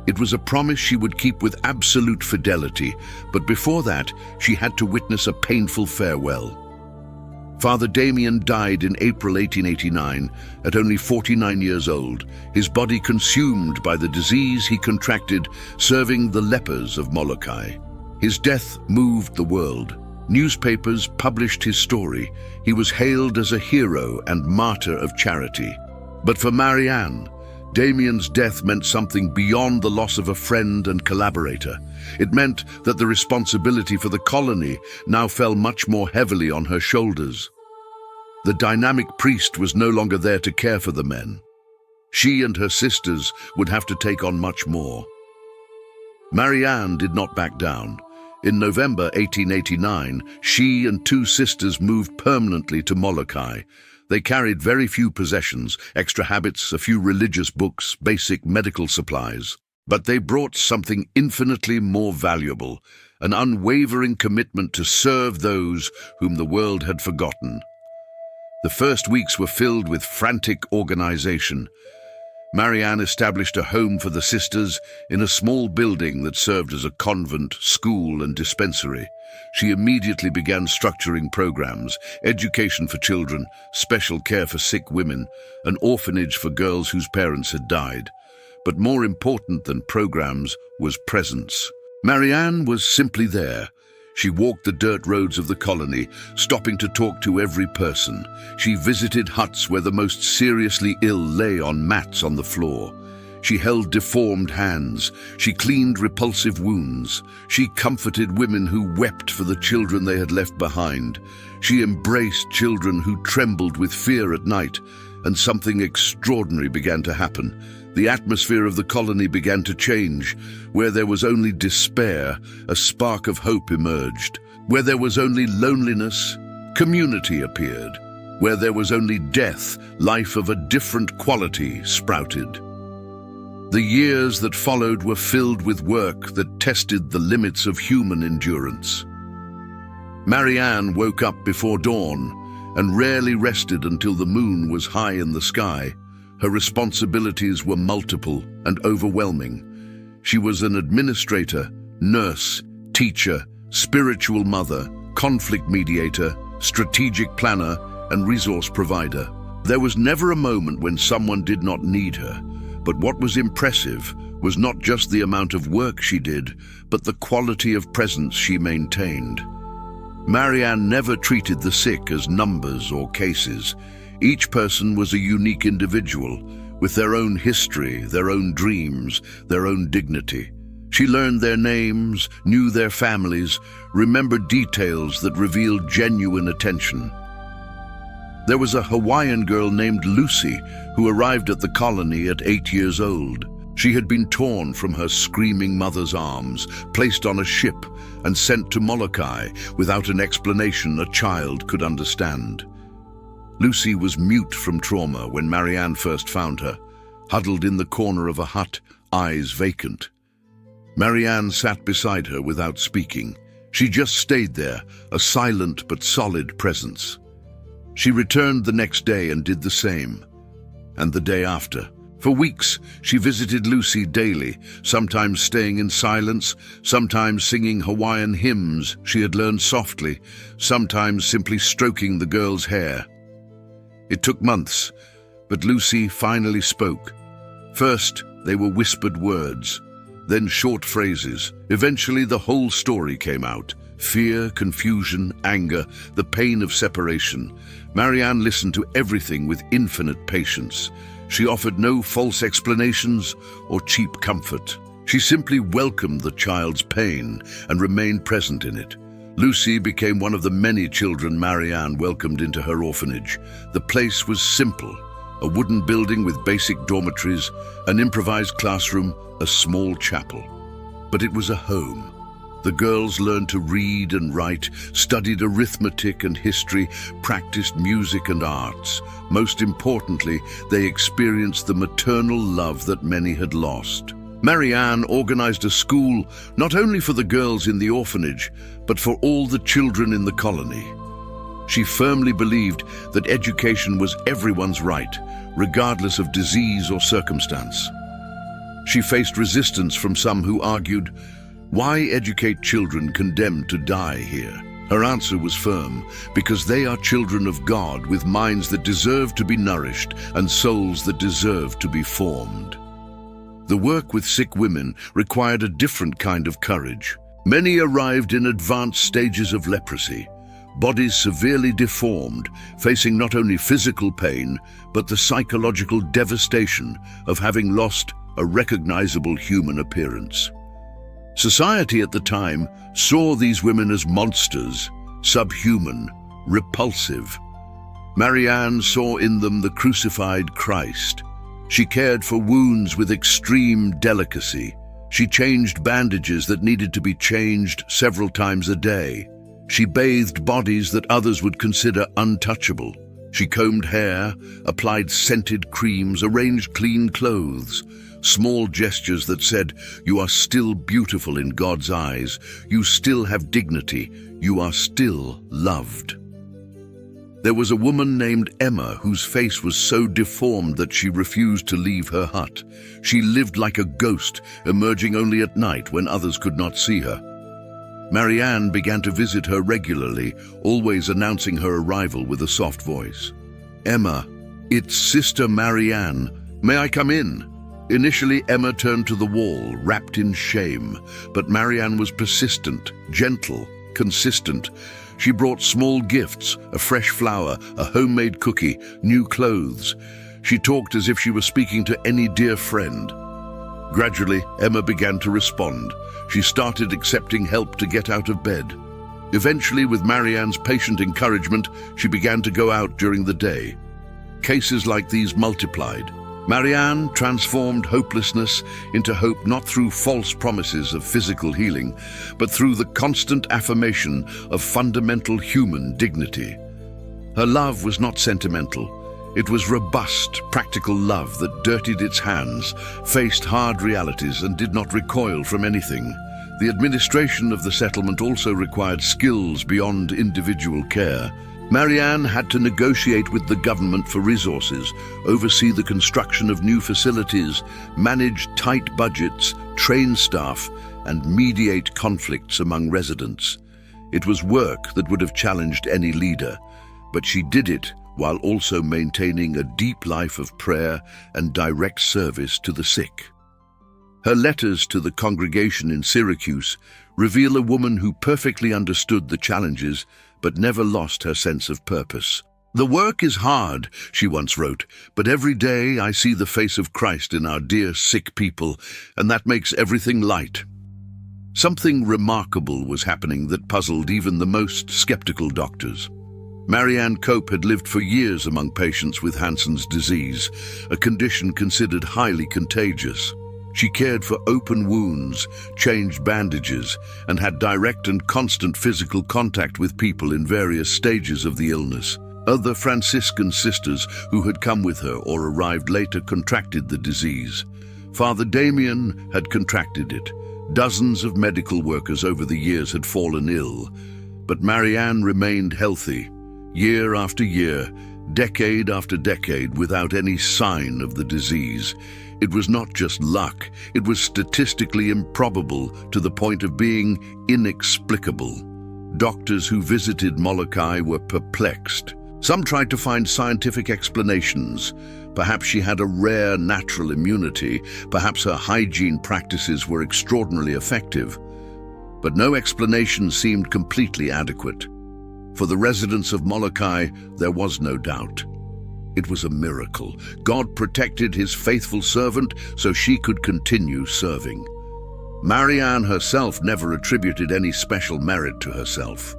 It was a promise she would keep with absolute fidelity, but before that, she had to witness a painful farewell. Father Damien died in April 1889 at only 49 years old, his body consumed by the disease he contracted serving the lepers of Molokai. His death moved the world. Newspapers published his story. He was hailed as a hero and martyr of charity. But for Marianne, Damien's death meant something beyond the loss of a friend and collaborator. It meant that the responsibility for the colony now fell much more heavily on her shoulders. The dynamic priest was no longer there to care for the men. She and her sisters would have to take on much more. Marianne did not back down. In November 1889, she and 2 sisters moved permanently to Molokai. They carried very few possessions, extra habits, a few religious books, basic medical supplies. But they brought something infinitely more valuable, an unwavering commitment to serve those whom the world had forgotten. The first weeks were filled with frantic organization. Marianne established a home for the sisters in a small building that served as a convent, school, and dispensary. She immediately began structuring programs: education for children, special care for sick women, an orphanage for girls whose parents had died. But more important than programs was presence. Marianne was simply there. She walked the dirt roads of the colony, stopping to talk to every person. She visited huts where the most seriously ill lay on mats on the floor. She held deformed hands. She cleaned repulsive wounds. She comforted women who wept for the children they had left behind. She embraced children who trembled with fear at night, and something extraordinary began to happen. The atmosphere of the colony began to change. Where there was only despair, a spark of hope emerged. Where there was only loneliness, community appeared. Where there was only death, life of a different quality sprouted. The years that followed were filled with work that tested the limits of human endurance. Marianne woke up before dawn and rarely rested until the moon was high in the sky. Her responsibilities were multiple and overwhelming. She was an administrator, nurse, teacher, spiritual mother, conflict mediator, strategic planner, and resource provider. There was never a moment when someone did not need her. But what was impressive was not just the amount of work she did, but the quality of presence she maintained. Marianne never treated the sick as numbers or cases. Each person was a unique individual, with their own history, their own dreams, their own dignity. She learned their names, knew their families, remembered details that revealed genuine attention. There was a Hawaiian girl named Lucy who arrived at the colony at 8 years old. She had been torn from her screaming mother's arms, placed on a ship, and sent to Molokai without an explanation a child could understand. Lucy was mute from trauma when Marianne first found her, huddled in the corner of a hut, eyes vacant. Marianne sat beside her without speaking. She just stayed there, a silent but solid presence. She returned the next day and did the same, and the day after. For weeks, she visited Lucy daily, sometimes staying in silence, sometimes singing Hawaiian hymns she had learned softly, sometimes simply stroking the girl's hair. It took months, but Lucy finally spoke. First, they were whispered words, then short phrases. Eventually, the whole story came out. Fear, confusion, anger, the pain of separation. Marianne listened to everything with infinite patience. She offered no false explanations or cheap comfort. She simply welcomed the child's pain and remained present in it. Lucy became one of the many children Marianne welcomed into her orphanage. The place was simple, a wooden building with basic dormitories, an improvised classroom, a small chapel. But it was a home. The girls learned to read and write, studied arithmetic and history, practiced music and arts. Most importantly, they experienced the maternal love that many had lost. Marianne organized a school not only for the girls in the orphanage, but for all the children in the colony. She firmly believed that education was everyone's right, regardless of disease or circumstance. She faced resistance from some who argued, "Why educate children condemned to die here?" Her answer was firm, because they are children of God with minds that deserve to be nourished and souls that deserve to be formed. The work with sick women required a different kind of courage. Many arrived in advanced stages of leprosy, bodies severely deformed, facing not only physical pain, but the psychological devastation of having lost a recognizable human appearance. Society at the time saw these women as monsters, subhuman, repulsive. Marianne saw in them the crucified Christ. She cared for wounds with extreme delicacy. She changed bandages that needed to be changed several times a day. She bathed bodies that others would consider untouchable. She combed hair, applied scented creams, arranged clean clothes. Small gestures that said, "You are still beautiful in God's eyes. You still have dignity. You are still loved." There was a woman named Emma whose face was so deformed that she refused to leave her hut. She lived like a ghost, emerging only at night when others could not see her. Marianne began to visit her regularly, always announcing her arrival with a soft voice. "Emma, it's Sister Marianne. May I come in?" Initially, Emma turned to the wall, wrapped in shame, but Marianne was persistent, gentle, consistent. She brought small gifts, a fresh flower, a homemade cookie, new clothes. She talked as if she was speaking to any dear friend. Gradually, Emma began to respond. She started accepting help to get out of bed. Eventually, with Marianne's patient encouragement, she began to go out during the day. Cases like these multiplied. Marianne transformed hopelessness into hope not through false promises of physical healing, but through the constant affirmation of fundamental human dignity. Her love was not sentimental. It was robust, practical love that dirtied its hands, faced hard realities, and did not recoil from anything. The administration of the settlement also required skills beyond individual care. Marianne had to negotiate with the government for resources, oversee the construction of new facilities, manage tight budgets, train staff, and mediate conflicts among residents. It was work that would have challenged any leader, but she did it while also maintaining a deep life of prayer and direct service to the sick. Her letters to the congregation in Syracuse reveal a woman who perfectly understood the challenges but never lost her sense of purpose. "The work is hard," she once wrote, "but every day I see the face of Christ in our dear sick people, and that makes everything light." Something remarkable was happening that puzzled even the most skeptical doctors. Marianne Cope had lived for years among patients with Hansen's disease, a condition considered highly contagious. She cared for open wounds, changed bandages, and had direct and constant physical contact with people in various stages of the illness. Other Franciscan sisters who had come with her or arrived later contracted the disease. Father Damien had contracted it. Dozens of medical workers over the years had fallen ill. But Marianne remained healthy, year after year, decade after decade, without any sign of the disease. It was not just luck, it was statistically improbable to the point of being inexplicable. Doctors who visited Molokai were perplexed. Some tried to find scientific explanations. Perhaps she had a rare natural immunity, perhaps her hygiene practices were extraordinarily effective. But no explanation seemed completely adequate. For the residents of Molokai, there was no doubt. It was a miracle. God protected his faithful servant so she could continue serving. Marianne herself never attributed any special merit to herself.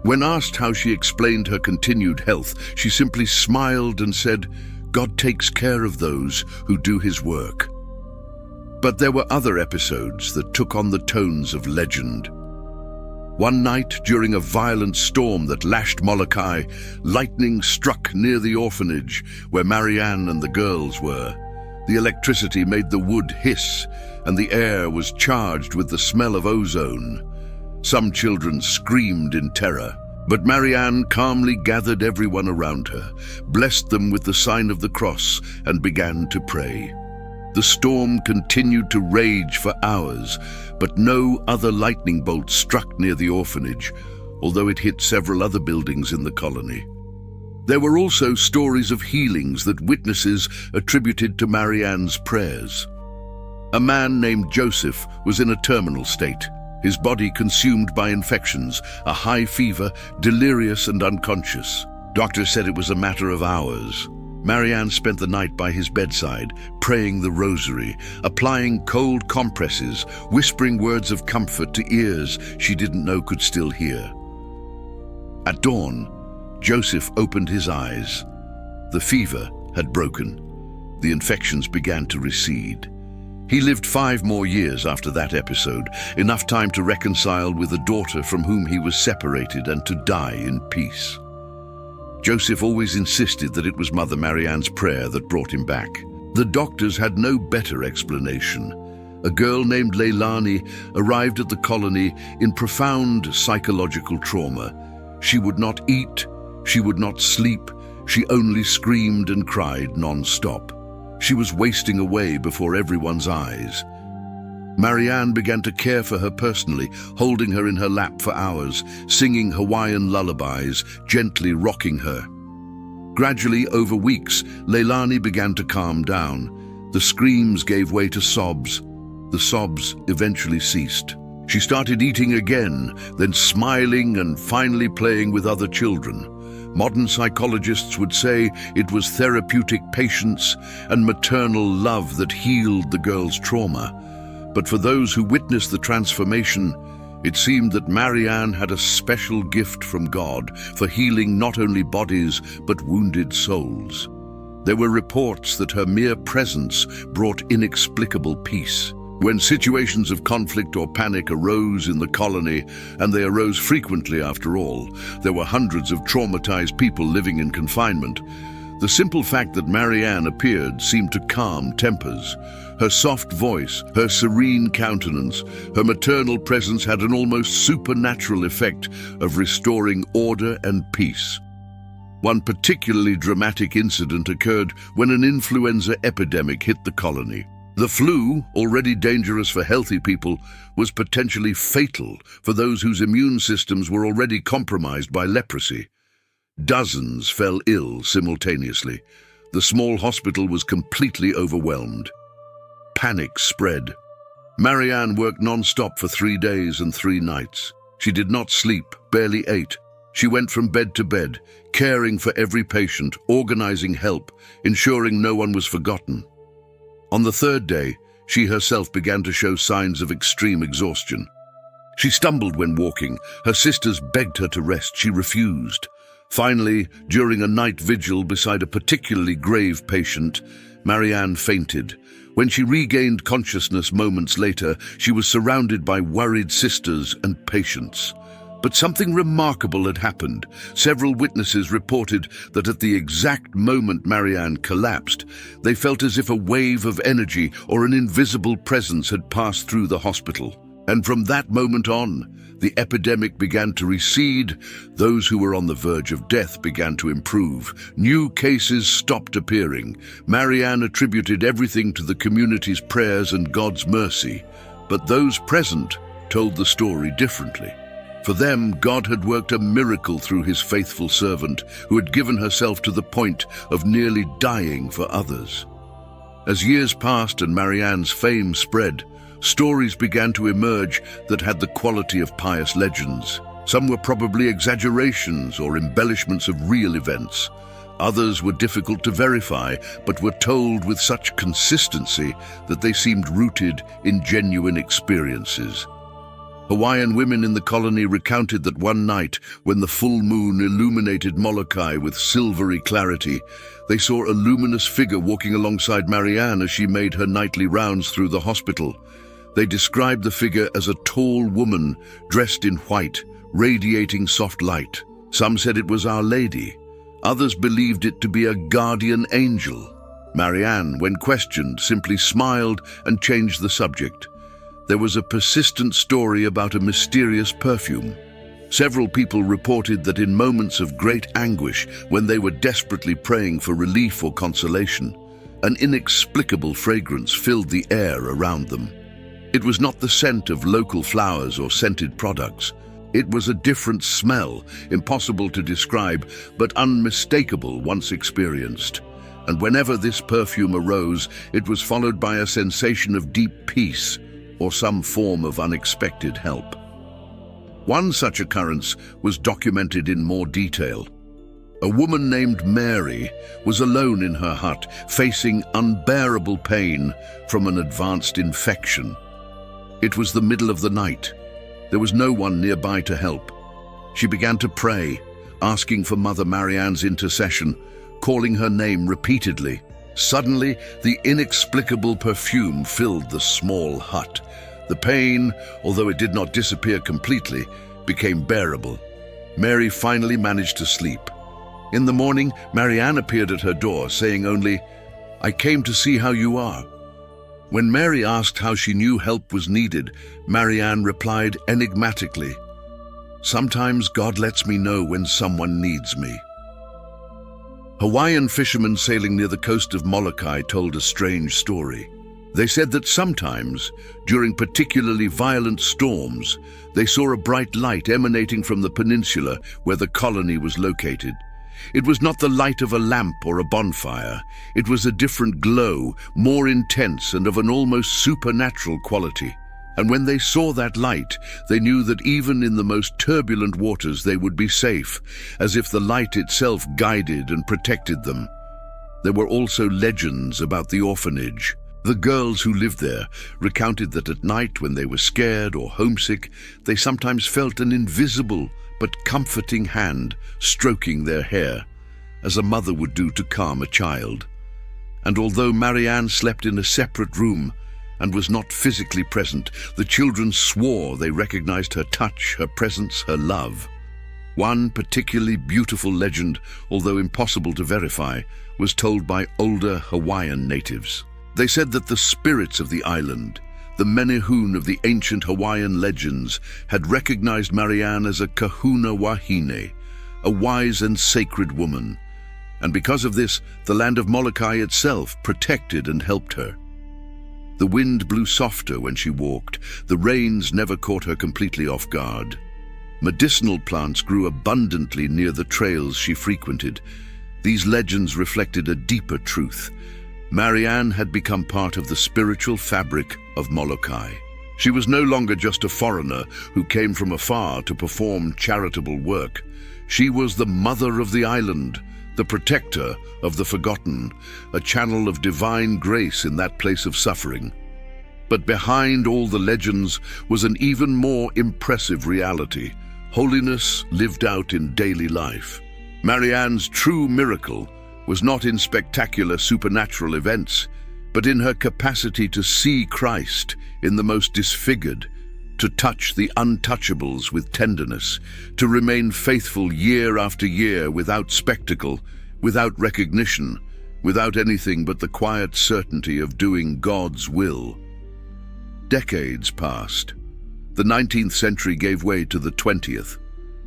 When asked how she explained her continued health, she simply smiled and said, "God takes care of those who do his work." But there were other episodes that took on the tones of legend. One night, during a violent storm that lashed Molokai, lightning struck near the orphanage where Marianne and the girls were. The electricity made the wood hiss, and the air was charged with the smell of ozone. Some children screamed in terror, but Marianne calmly gathered everyone around her, blessed them with the sign of the cross, and began to pray. The storm continued to rage for hours, but no other lightning bolt struck near the orphanage, although it hit several other buildings in the colony. There were also stories of healings that witnesses attributed to Marianne's prayers. A man named Joseph was in a terminal state, his body consumed by infections, a high fever, delirious and unconscious. Doctors said it was a matter of hours. Marianne spent the night by his bedside, praying the rosary, applying cold compresses, whispering words of comfort to ears she didn't know could still hear. At dawn, Joseph opened his eyes. The fever had broken. The infections began to recede. He lived 5 more years after that episode, enough time to reconcile with a daughter from whom he was separated and to die in peace. Joseph always insisted that it was Mother Marianne's prayer that brought him back. The doctors had no better explanation. A girl named Leilani arrived at the colony in profound psychological trauma. She would not eat, she would not sleep, she only screamed and cried non-stop. She was wasting away before everyone's eyes. Marianne began to care for her personally, holding her in her lap for hours, singing Hawaiian lullabies, gently rocking her. Gradually, over weeks, Leilani began to calm down. The screams gave way to sobs. The sobs eventually ceased. She started eating again, then smiling and finally playing with other children. Modern psychologists would say it was therapeutic patience and maternal love that healed the girl's trauma. But for those who witnessed the transformation, it seemed that Marianne had a special gift from God for healing not only bodies but wounded souls. There were reports that her mere presence brought inexplicable peace. When situations of conflict or panic arose in the colony, and they arose frequently after all, there were hundreds of traumatized people living in confinement. The simple fact that Marianne appeared seemed to calm tempers. Her soft voice, her serene countenance, her maternal presence had an almost supernatural effect of restoring order and peace. One particularly dramatic incident occurred when an influenza epidemic hit the colony. The flu, already dangerous for healthy people, was potentially fatal for those whose immune systems were already compromised by leprosy. Dozens fell ill simultaneously. The small hospital was completely overwhelmed. Panic spread. Marianne worked non-stop for 3 days and 3 nights. She did not sleep, barely ate. She went from bed to bed, caring for every patient, organizing help, ensuring no one was forgotten. On the 3rd day, she herself began to show signs of extreme exhaustion. She stumbled when walking. Her sisters begged her to rest. She refused. Finally, during a night vigil beside a particularly grave patient, Marianne fainted. When she regained consciousness moments later, she was surrounded by worried sisters and patients. But something remarkable had happened. Several witnesses reported that at the exact moment Marianne collapsed, they felt as if a wave of energy or an invisible presence had passed through the hospital. And from that moment on, the epidemic began to recede. Those who were on the verge of death began to improve. New cases stopped appearing. Marianne attributed everything to the community's prayers and God's mercy. But those present told the story differently. For them, God had worked a miracle through his faithful servant, who had given herself to the point of nearly dying for others. As years passed and Marianne's fame spread, stories began to emerge that had the quality of pious legends. Some were probably exaggerations or embellishments of real events. Others were difficult to verify, but were told with such consistency that they seemed rooted in genuine experiences. Hawaiian women in the colony recounted that one night, when the full moon illuminated Molokai with silvery clarity, they saw a luminous figure walking alongside Marianne as she made her nightly rounds through the hospital. They described the figure as a tall woman dressed in white, radiating soft light. Some said it was Our Lady. Others believed it to be a guardian angel. Marianne, when questioned, simply smiled and changed the subject. There was a persistent story about a mysterious perfume. Several people reported that in moments of great anguish, when they were desperately praying for relief or consolation, an inexplicable fragrance filled the air around them. It was not the scent of local flowers or scented products. It was a different smell, impossible to describe, but unmistakable once experienced. And whenever this perfume arose, it was followed by a sensation of deep peace or some form of unexpected help. One such occurrence was documented in more detail. A woman named Mary was alone in her hut, facing unbearable pain from an advanced infection. It was the middle of the night. There was no one nearby to help. She began to pray, asking for Mother Marianne's intercession, calling her name repeatedly. Suddenly, the inexplicable perfume filled the small hut. The pain, although it did not disappear completely, became bearable. Mary finally managed to sleep. In the morning, Marianne appeared at her door, saying only, "I came to see how you are." When Mary asked how she knew help was needed, Marianne replied enigmatically, "Sometimes God lets me know when someone needs me." Hawaiian fishermen sailing near the coast of Molokai told a strange story. They said that sometimes, during particularly violent storms, they saw a bright light emanating from the peninsula where the colony was located. It was not the light of a lamp or a bonfire. It was a different glow, more intense and of an almost supernatural quality. And when they saw that light, they knew that even in the most turbulent waters they would be safe, as if the light itself guided and protected them. There were also legends about the orphanage. The girls who lived there recounted that at night, when they were scared or homesick, they sometimes felt an invisible but comforting hand stroking their hair, as a mother would do to calm a child. And although Marianne slept in a separate room and was not physically present, the children swore they recognized her touch, her presence, her love. One particularly beautiful legend, although impossible to verify, was told by older Hawaiian natives. They said that the spirits of the island, the menehune of the ancient Hawaiian legends, had recognized Marianne as a kahuna wahine, a wise and sacred woman. And because of this, the land of Molokai itself protected and helped her. The wind blew softer when she walked. The rains never caught her completely off guard. Medicinal plants grew abundantly near the trails she frequented. These legends reflected a deeper truth. Marianne had become part of the spiritual fabric of Molokai. She was no longer just a foreigner who came from afar to perform charitable work. She was the mother of the island, the protector of the forgotten, a channel of divine grace in that place of suffering. But behind all the legends was an even more impressive reality: holiness lived out in daily life. Marianne's true miracle was not in spectacular supernatural events, but in her capacity to see Christ in the most disfigured, to touch the untouchables with tenderness, to remain faithful year after year without spectacle, without recognition, without anything but the quiet certainty of doing God's will. Decades passed. The 19th century gave way to the 20th.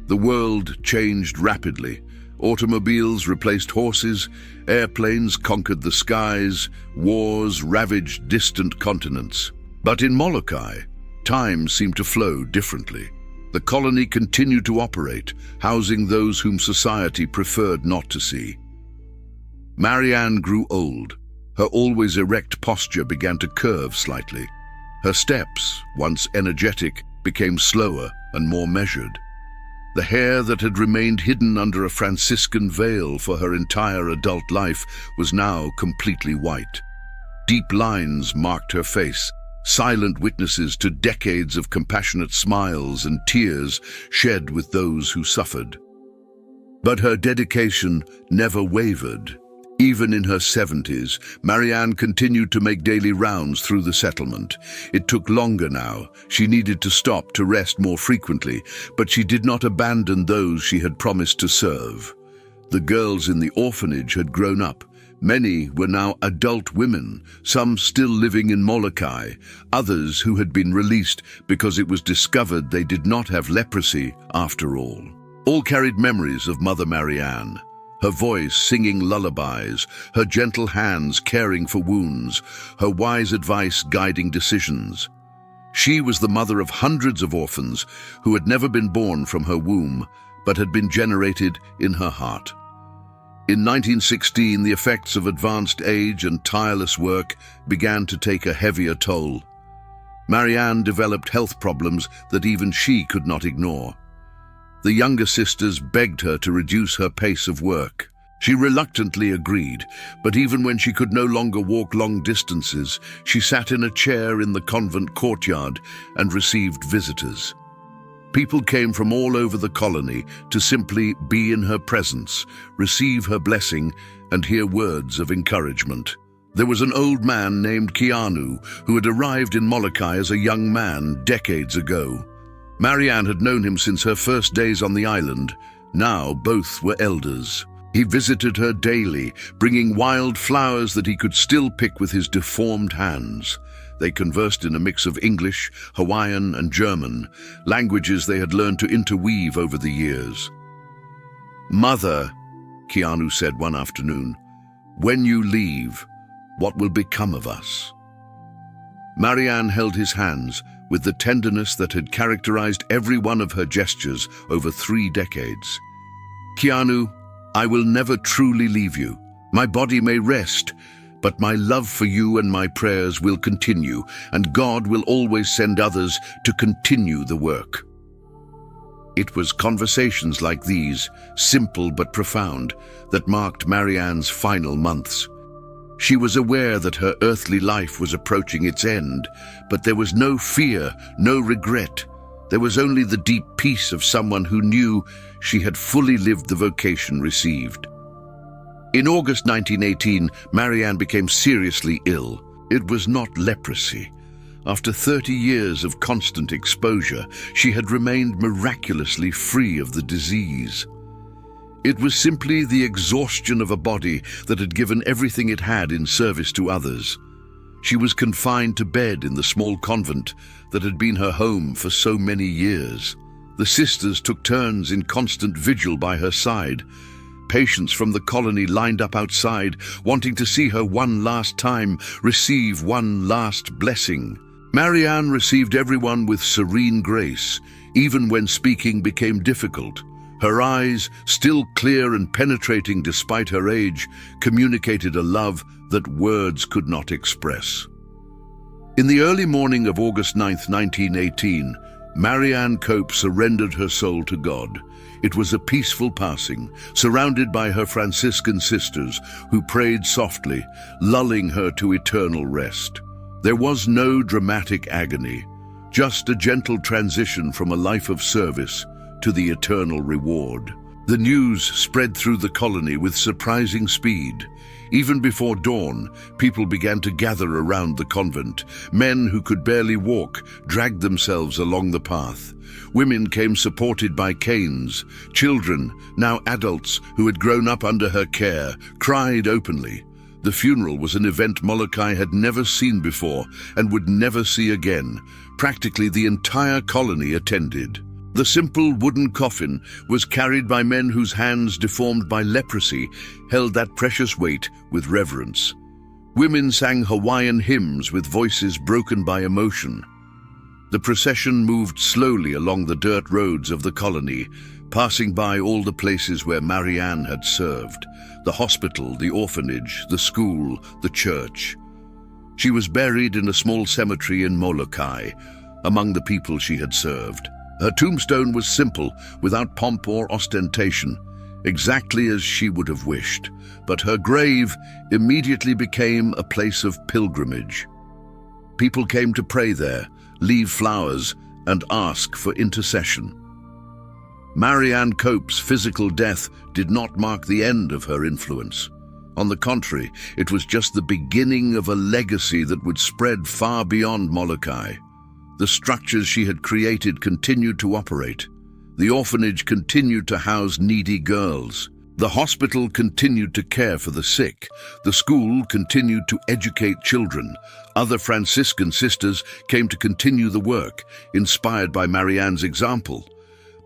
The world changed rapidly. Automobiles replaced horses, airplanes conquered the skies, wars ravaged distant continents. But in Molokai, time seemed to flow differently. The colony continued to operate, housing those whom society preferred not to see. Marianne grew old. Her always erect posture began to curve slightly. Her steps, once energetic, became slower and more measured. The hair that had remained hidden under a Franciscan veil for her entire adult life was now completely white. Deep lines marked her face, silent witnesses to decades of compassionate smiles and tears shed with those who suffered. But her dedication never wavered. Even in her 70s, Marianne continued to make daily rounds through the settlement. It took longer now. She needed to stop to rest more frequently, but she did not abandon those she had promised to serve. The girls in the orphanage had grown up. Many were now adult women, some still living in Molokai, others who had been released because it was discovered they did not have leprosy after all. All carried memories of Mother Marianne. Her voice singing lullabies, her gentle hands caring for wounds, her wise advice guiding decisions. She was the mother of hundreds of orphans who had never been born from her womb, but had been generated in her heart. In 1916, the effects of advanced age and tireless work began to take a heavier toll. Marianne developed health problems that even she could not ignore. The younger sisters begged her to reduce her pace of work. She reluctantly agreed, but even when she could no longer walk long distances, she sat in a chair in the convent courtyard and received visitors. People came from all over the colony to simply be in her presence, receive her blessing, and hear words of encouragement. There was an old man named Keanu who had arrived in Molokai as a young man decades ago. Marianne had known him since her first days on the island. Now both were elders. He visited her daily, bringing wild flowers that he could still pick with his deformed hands. They conversed in a mix of English, Hawaiian, and German, languages they had learned to interweave over the years. "Mother," Keanu said one afternoon, "when you leave, what will become of us?" Marianne held his hands with the tenderness that had characterized every one of her gestures over 3 decades. "Keanu, I will never truly leave you. My body may rest, but my love for you and my prayers will continue, and God will always send others to continue the work." It was conversations like these, simple but profound, that marked Marianne's final months. She was aware that her earthly life was approaching its end, but there was no fear, no regret. There was only the deep peace of someone who knew she had fully lived the vocation received. In August 1918, Marianne became seriously ill. It was not leprosy. After 30 years of constant exposure, she had remained miraculously free of the disease. It was simply the exhaustion of a body that had given everything it had in service to others. She was confined to bed in the small convent that had been her home for so many years. The sisters took turns in constant vigil by her side. Patients from the colony lined up outside, wanting to see her one last time, receive one last blessing. Marianne received everyone with serene grace, even when speaking became difficult. Her eyes, still clear and penetrating despite her age, communicated a love that words could not express. In the early morning of August 9th, 1918, Marianne Cope surrendered her soul to God. It was a peaceful passing, surrounded by her Franciscan sisters, who prayed softly, lulling her to eternal rest. There was no dramatic agony, just a gentle transition from a life of service to the eternal reward. The news spread through the colony with surprising speed. Even before dawn, people began to gather around the convent. Men who could barely walk dragged themselves along the path. Women came supported by canes. Children, now adults who had grown up under her care, cried openly. The funeral was an event Molokai had never seen before and would never see again. Practically the entire colony attended. The simple wooden coffin was carried by men whose hands, deformed by leprosy, held that precious weight with reverence. Women sang Hawaiian hymns with voices broken by emotion. The procession moved slowly along the dirt roads of the colony, passing by all the places where Marianne had served: the hospital, the orphanage, the school, the church. She was buried in a small cemetery in Molokai, among the people she had served. Her tombstone was simple, without pomp or ostentation, exactly as she would have wished, but her grave immediately became a place of pilgrimage. People came to pray there, leave flowers, and ask for intercession. Marianne Cope's physical death did not mark the end of her influence. On the contrary, it was just the beginning of a legacy that would spread far beyond Molokai. The structures she had created continued to operate. The orphanage continued to house needy girls. The hospital continued to care for the sick. The school continued to educate children. Other Franciscan sisters came to continue the work, inspired by Marianne's example.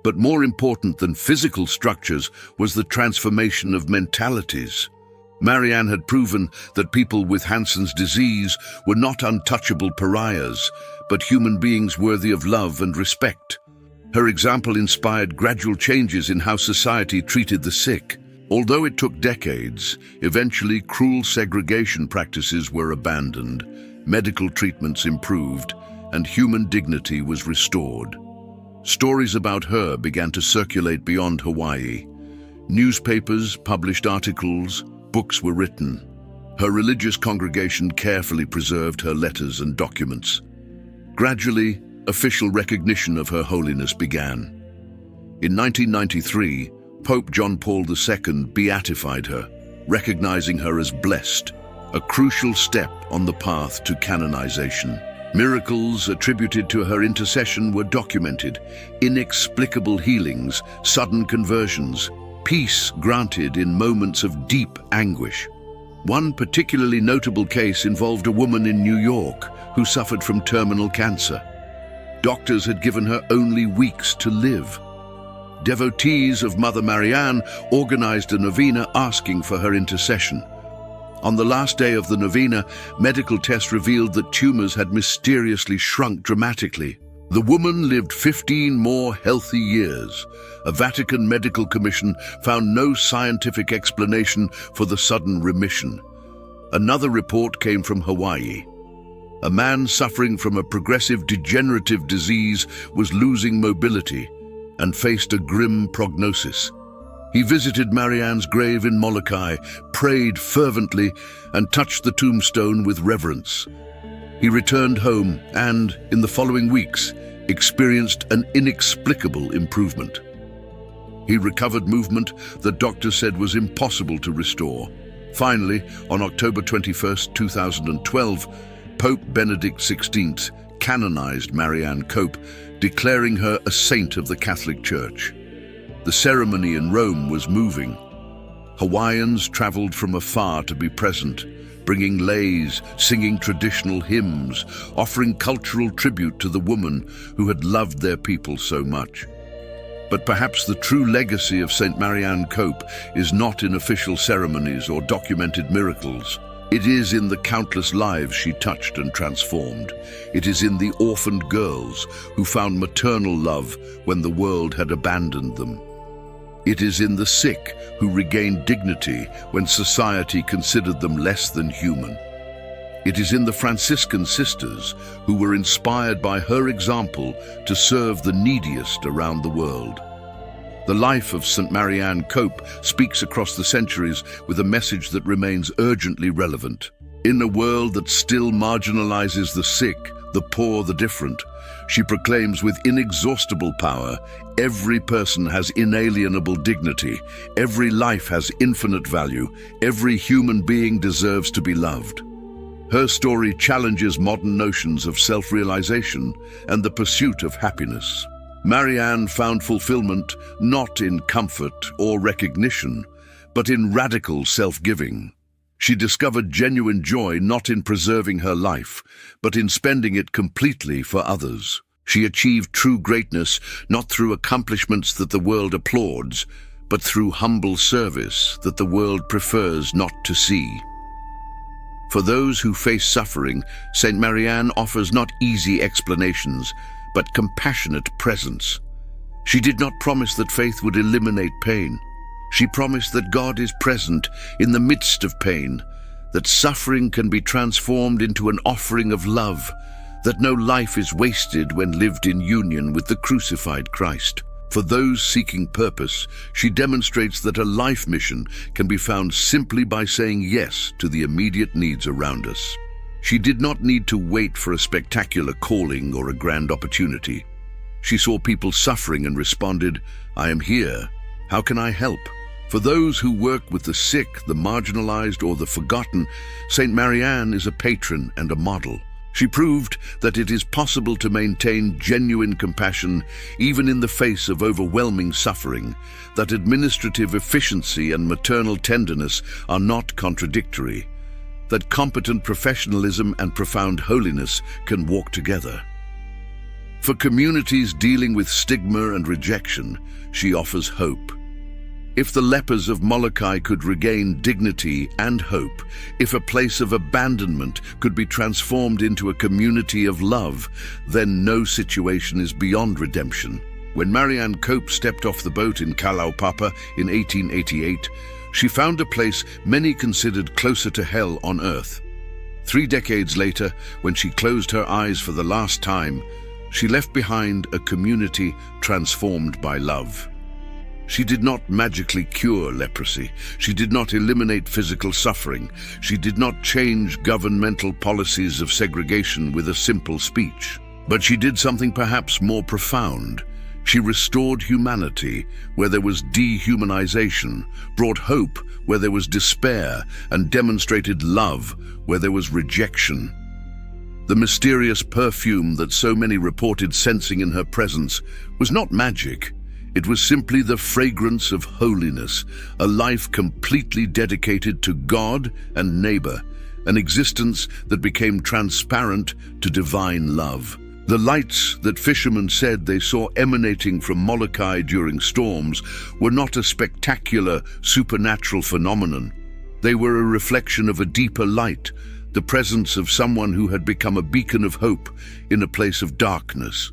But more important than physical structures was the transformation of mentalities. Marianne had proven that people with Hansen's disease were not untouchable pariahs, but human beings worthy of love and respect. Her example inspired gradual changes in how society treated the sick. Although it took decades, eventually cruel segregation practices were abandoned, medical treatments improved, and human dignity was restored. Stories about her began to circulate beyond Hawaii. Newspapers published articles, books were written. Her religious congregation carefully preserved her letters and documents. Gradually, official recognition of her holiness began. In 1993, Pope John Paul II beatified her, recognizing her as blessed, a crucial step on the path to canonization. Miracles attributed to her intercession were documented: inexplicable healings, sudden conversions, peace granted in moments of deep anguish. One particularly notable case involved a woman in New York who suffered from terminal cancer. Doctors had given her only weeks to live. Devotees of Mother Marianne organized a novena asking for her intercession. On the last day of the novena, medical tests revealed that tumors had mysteriously shrunk dramatically. The woman lived 15 more healthy years. A Vatican medical commission found no scientific explanation for the sudden remission. Another report came from Hawaii. A man suffering from a progressive degenerative disease was losing mobility and faced a grim prognosis. He visited Marianne's grave in Molokai, prayed fervently, and touched the tombstone with reverence. He returned home and, in the following weeks, experienced an inexplicable improvement. He recovered movement that doctors said was impossible to restore. Finally, on October 21, 2012, Pope Benedict XVI canonized Marianne Cope, declaring her a saint of the Catholic Church. The ceremony in Rome was moving. Hawaiians traveled from afar to be present, bringing leis, singing traditional hymns, offering cultural tribute to the woman who had loved their people so much. But perhaps the true legacy of Saint Marianne Cope is not in official ceremonies or documented miracles. It is in the countless lives she touched and transformed. It is in the orphaned girls who found maternal love when the world had abandoned them. It is in the sick who regained dignity when society considered them less than human. It is in the Franciscan sisters who were inspired by her example to serve the neediest around the world. The life of Saint Marianne Cope speaks across the centuries with a message that remains urgently relevant. In a world that still marginalizes the sick, the poor, the different, she proclaims with inexhaustible power, every person has inalienable dignity, every life has infinite value, every human being deserves to be loved. Her story challenges modern notions of self-realization and the pursuit of happiness. Marianne found fulfillment not in comfort or recognition, but in radical self-giving. She discovered genuine joy not in preserving her life, but in spending it completely for others. She achieved true greatness not through accomplishments that the world applauds, but through humble service that the world prefers not to see. For those who face suffering, Saint Marianne offers not easy explanations, but compassionate presence. She did not promise that faith would eliminate pain. She promised that God is present in the midst of pain, that suffering can be transformed into an offering of love, that no life is wasted when lived in union with the crucified Christ. For those seeking purpose, she demonstrates that a life mission can be found simply by saying yes to the immediate needs around us. She did not need to wait for a spectacular calling or a grand opportunity. She saw people suffering and responded, "I am here. How can I help?" For those who work with the sick, the marginalized, or the forgotten, Saint Marianne is a patron and a model. She proved that it is possible to maintain genuine compassion even in the face of overwhelming suffering, that administrative efficiency and maternal tenderness are not contradictory, that competent professionalism and profound holiness can walk together. For communities dealing with stigma and rejection, she offers hope. If the lepers of Molokai could regain dignity and hope, if a place of abandonment could be transformed into a community of love, then no situation is beyond redemption. When Marianne Cope stepped off the boat in Kalaupapa in 1888, she found a place many considered closer to hell on earth. 3 decades later, when she closed her eyes for the last time, she left behind a community transformed by love. She did not magically cure leprosy. She did not eliminate physical suffering. She did not change governmental policies of segregation with a simple speech. But she did something perhaps more profound. She restored humanity where there was dehumanization, brought hope where there was despair, and demonstrated love where there was rejection. The mysterious perfume that so many reported sensing in her presence was not magic. It was simply the fragrance of holiness, a life completely dedicated to God and neighbor, an existence that became transparent to divine love. The lights that fishermen said they saw emanating from Molokai during storms were not a spectacular, supernatural phenomenon. They were a reflection of a deeper light, the presence of someone who had become a beacon of hope in a place of darkness.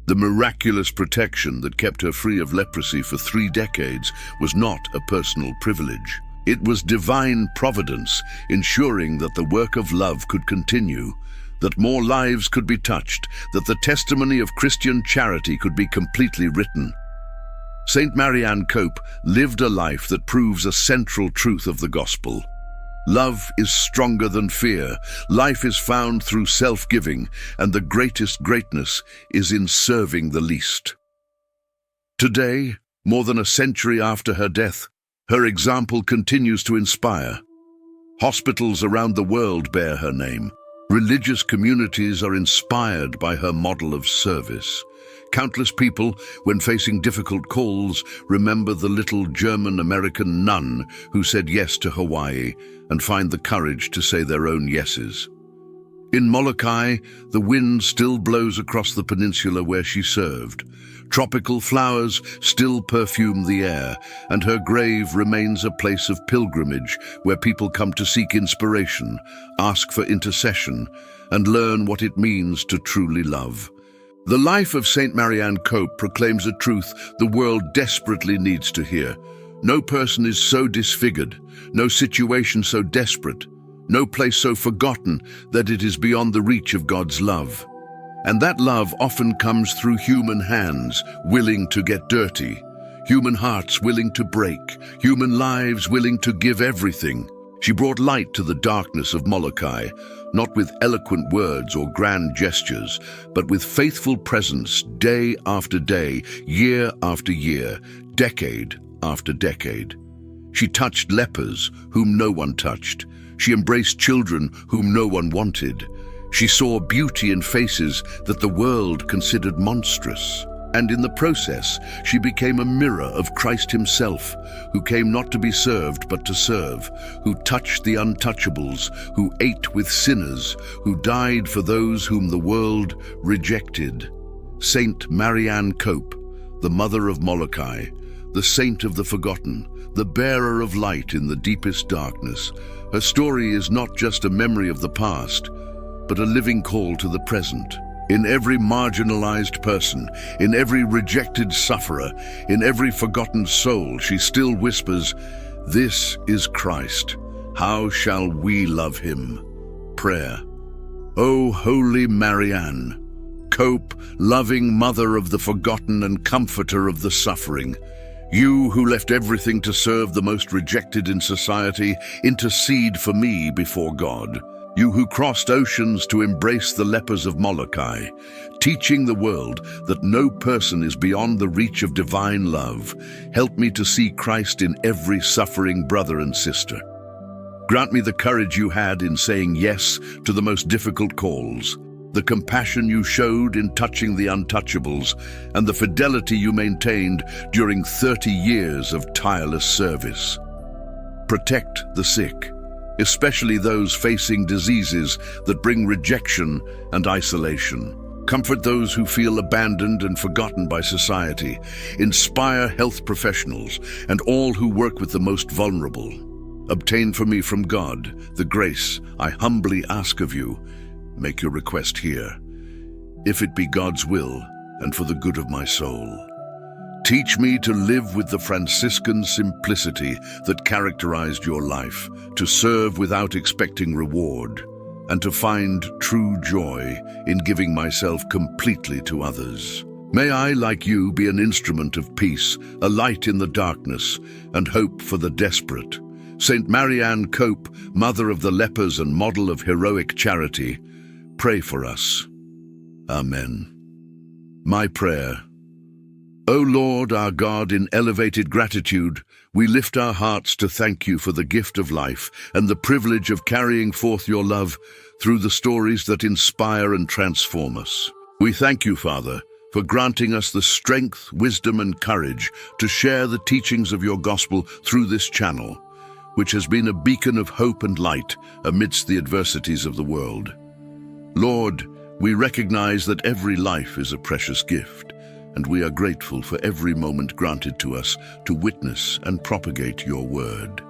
The miraculous protection that kept her free of leprosy for 3 decades was not a personal privilege. It was divine providence ensuring that the work of love could continue, that more lives could be touched, that the testimony of Christian charity could be completely written. Saint Marianne Cope lived a life that proves a central truth of the gospel. Love is stronger than fear. Life is found through self-giving, and the greatest greatness is in serving the least. Today, more than a century after her death, her example continues to inspire. Hospitals around the world bear her name. Religious communities are inspired by her model of service. Countless people, when facing difficult calls, remember the little German-American nun who said yes to Hawaii and find the courage to say their own yeses. In Molokai, the wind still blows across the peninsula where she served. Tropical flowers still perfume the air, and her grave remains a place of pilgrimage where people come to seek inspiration, ask for intercession, and learn what it means to truly love. The life of Saint Marianne Cope proclaims a truth the world desperately needs to hear. No person is so disfigured, no situation so desperate, no place so forgotten that it is beyond the reach of God's love. And that love often comes through human hands willing to get dirty, human hearts willing to break, human lives willing to give everything. She brought light to the darkness of Molokai, not with eloquent words or grand gestures, but with faithful presence day after day, year after year, decade after decade. She touched lepers whom no one touched. She embraced children whom no one wanted. She saw beauty in faces that the world considered monstrous. And in the process, she became a mirror of Christ himself, who came not to be served but to serve, who touched the untouchables, who ate with sinners, who died for those whom the world rejected. Saint Marianne Cope, the mother of Molokai, the saint of the forgotten, the bearer of light in the deepest darkness. Her story is not just a memory of the past, but a living call to the present. In every marginalized person, in every rejected sufferer, in every forgotten soul, she still whispers, "This is Christ. How shall we love him?" Prayer. O Holy Marianne, Cope, loving mother of the forgotten and comforter of the suffering, you who left everything to serve the most rejected in society, intercede for me before God. You who crossed oceans to embrace the lepers of Molokai, teaching the world that no person is beyond the reach of divine love, help me to see Christ in every suffering brother and sister. Grant me the courage you had in saying yes to the most difficult calls, the compassion you showed in touching the untouchables, and the fidelity you maintained during 30 years of tireless service. Protect the sick, especially those facing diseases that bring rejection and isolation. Comfort those who feel abandoned and forgotten by society. Inspire health professionals and all who work with the most vulnerable. Obtain for me from God the grace I humbly ask of you. Make your request here, if it be God's will and for the good of my soul. Teach me to live with the Franciscan simplicity that characterized your life, to serve without expecting reward, and to find true joy in giving myself completely to others. May I, like you, be an instrument of peace, a light in the darkness, and hope for the desperate. Saint Marianne Cope, mother of the lepers and model of heroic charity, pray for us. Amen. My prayer. O Lord, our God, in elevated gratitude, we lift our hearts to thank you for the gift of life and the privilege of carrying forth your love through the stories that inspire and transform us. We thank you, Father, for granting us the strength, wisdom, and courage to share the teachings of your gospel through this channel, which has been a beacon of hope and light amidst the adversities of the world. Lord, we recognize that every life is a precious gift, and we are grateful for every moment granted to us to witness and propagate your word.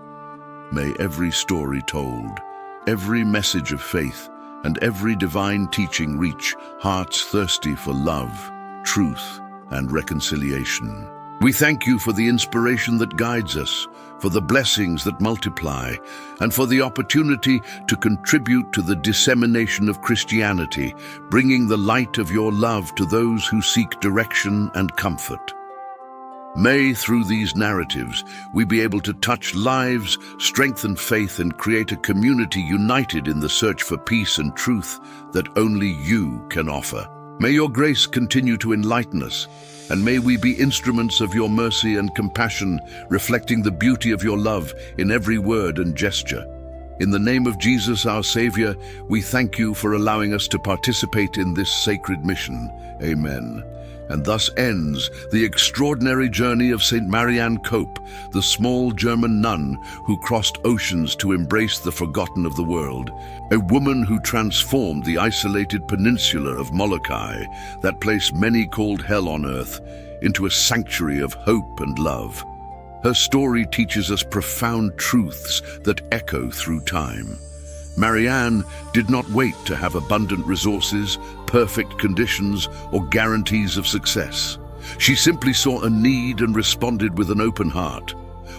May every story told, every message of faith, and every divine teaching reach hearts thirsty for love, truth, and reconciliation. We thank you for the inspiration that guides us, for the blessings that multiply, and for the opportunity to contribute to the dissemination of Christianity, bringing the light of your love to those who seek direction and comfort. May, through these narratives, we be able to touch lives, strengthen faith, and create a community united in the search for peace and truth that only you can offer. May your grace continue to enlighten us, and may we be instruments of your mercy and compassion, reflecting the beauty of your love in every word and gesture. In the name of Jesus, our Savior, we thank you for allowing us to participate in this sacred mission. Amen. And thus ends the extraordinary journey of Saint Marianne Cope, the small German nun who crossed oceans to embrace the forgotten of the world, a woman who transformed the isolated peninsula of Molokai, that place many called hell on earth, into a sanctuary of hope and love. Her story teaches us profound truths that echo through time. Marianne did not wait to have abundant resources, perfect conditions, or guarantees of success. She simply saw a need and responded with an open heart.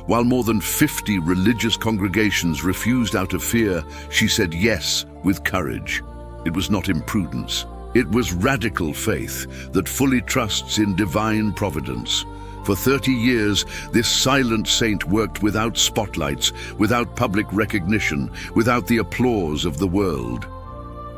While more than 50 religious congregations refused out of fear, she said yes with courage. It was not imprudence. It was radical faith that fully trusts in divine providence. For 30 years, this silent saint worked without spotlights, without public recognition, without the applause of the world.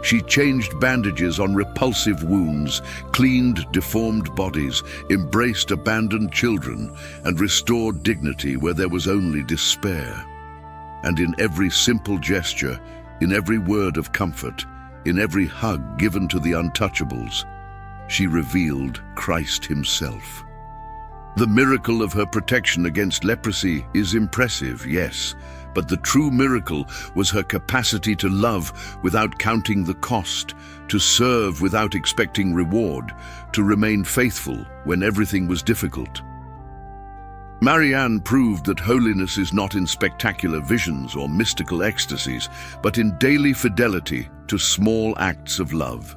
She changed bandages on repulsive wounds, cleaned deformed bodies, embraced abandoned children, and restored dignity where there was only despair. And in every simple gesture, in every word of comfort, in every hug given to the untouchables, she revealed Christ himself. The miracle of her protection against leprosy is impressive, yes, but the true miracle was her capacity to love without counting the cost, to serve without expecting reward, to remain faithful when everything was difficult. Marianne proved that holiness is not in spectacular visions or mystical ecstasies, but in daily fidelity to small acts of love.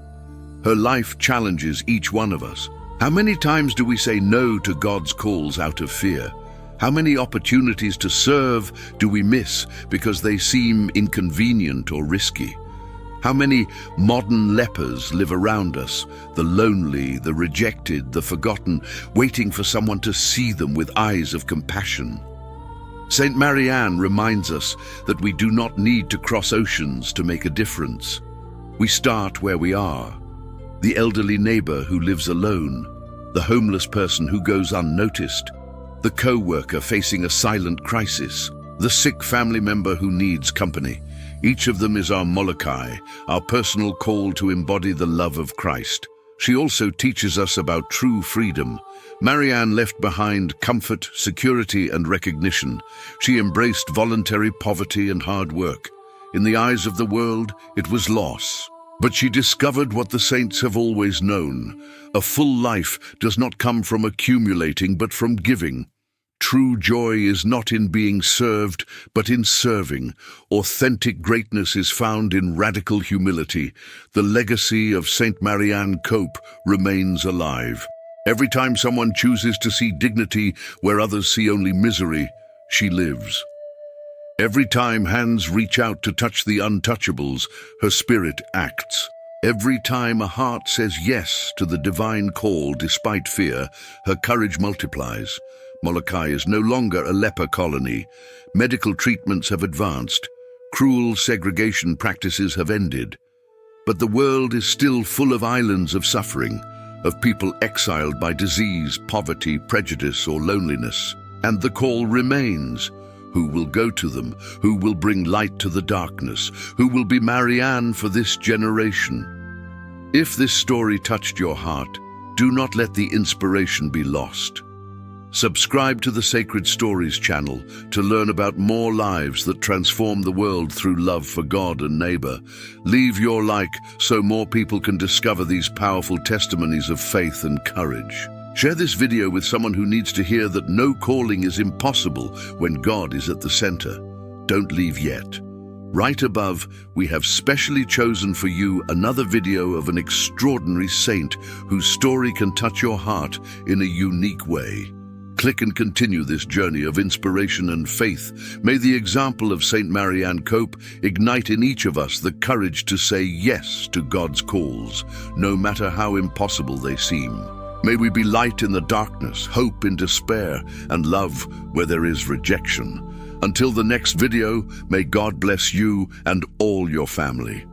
Her life challenges each one of us. How many times do we say no to God's calls out of fear? How many opportunities to serve do we miss because they seem inconvenient or risky? How many modern lepers live around us, the lonely, the rejected, the forgotten, waiting for someone to see them with eyes of compassion? Saint Marianne reminds us that we do not need to cross oceans to make a difference. We start where we are. The elderly neighbor who lives alone, the homeless person who goes unnoticed, the co-worker facing a silent crisis, the sick family member who needs company. Each of them is our Molokai, our personal call to embody the love of Christ. She also teaches us about true freedom. Marianne left behind comfort, security, and recognition. She embraced voluntary poverty and hard work. In the eyes of the world, it was loss. But she discovered what the saints have always known. A full life does not come from accumulating, but from giving. True joy is not in being served, but in serving. Authentic greatness is found in radical humility. The legacy of Saint Marianne Cope remains alive. Every time someone chooses to see dignity where others see only misery, she lives. Every time hands reach out to touch the untouchables, her spirit acts. Every time a heart says yes to the divine call despite fear, her courage multiplies. Molokai is no longer a leper colony. Medical treatments have advanced. Cruel segregation practices have ended. But the world is still full of islands of suffering, of people exiled by disease, poverty, prejudice, or loneliness. And the call remains. Who will go to them? Who will bring light to the darkness? Who will be Marianne for this generation? If this story touched your heart, do not let the inspiration be lost. Subscribe to the Sacred Stories channel to learn about more lives that transform the world through love for God and neighbor. Leave your like so more people can discover these powerful testimonies of faith and courage. Share this video with someone who needs to hear that no calling is impossible when God is at the center. Don't leave yet. Right above, we have specially chosen for you another video of an extraordinary saint whose story can touch your heart in a unique way. Click and continue this journey of inspiration and faith. May the example of Saint Marianne Cope ignite in each of us the courage to say yes to God's calls, no matter how impossible they seem. May we be light in the darkness, hope in despair, and love where there is rejection. Until the next video, may God bless you and all your family.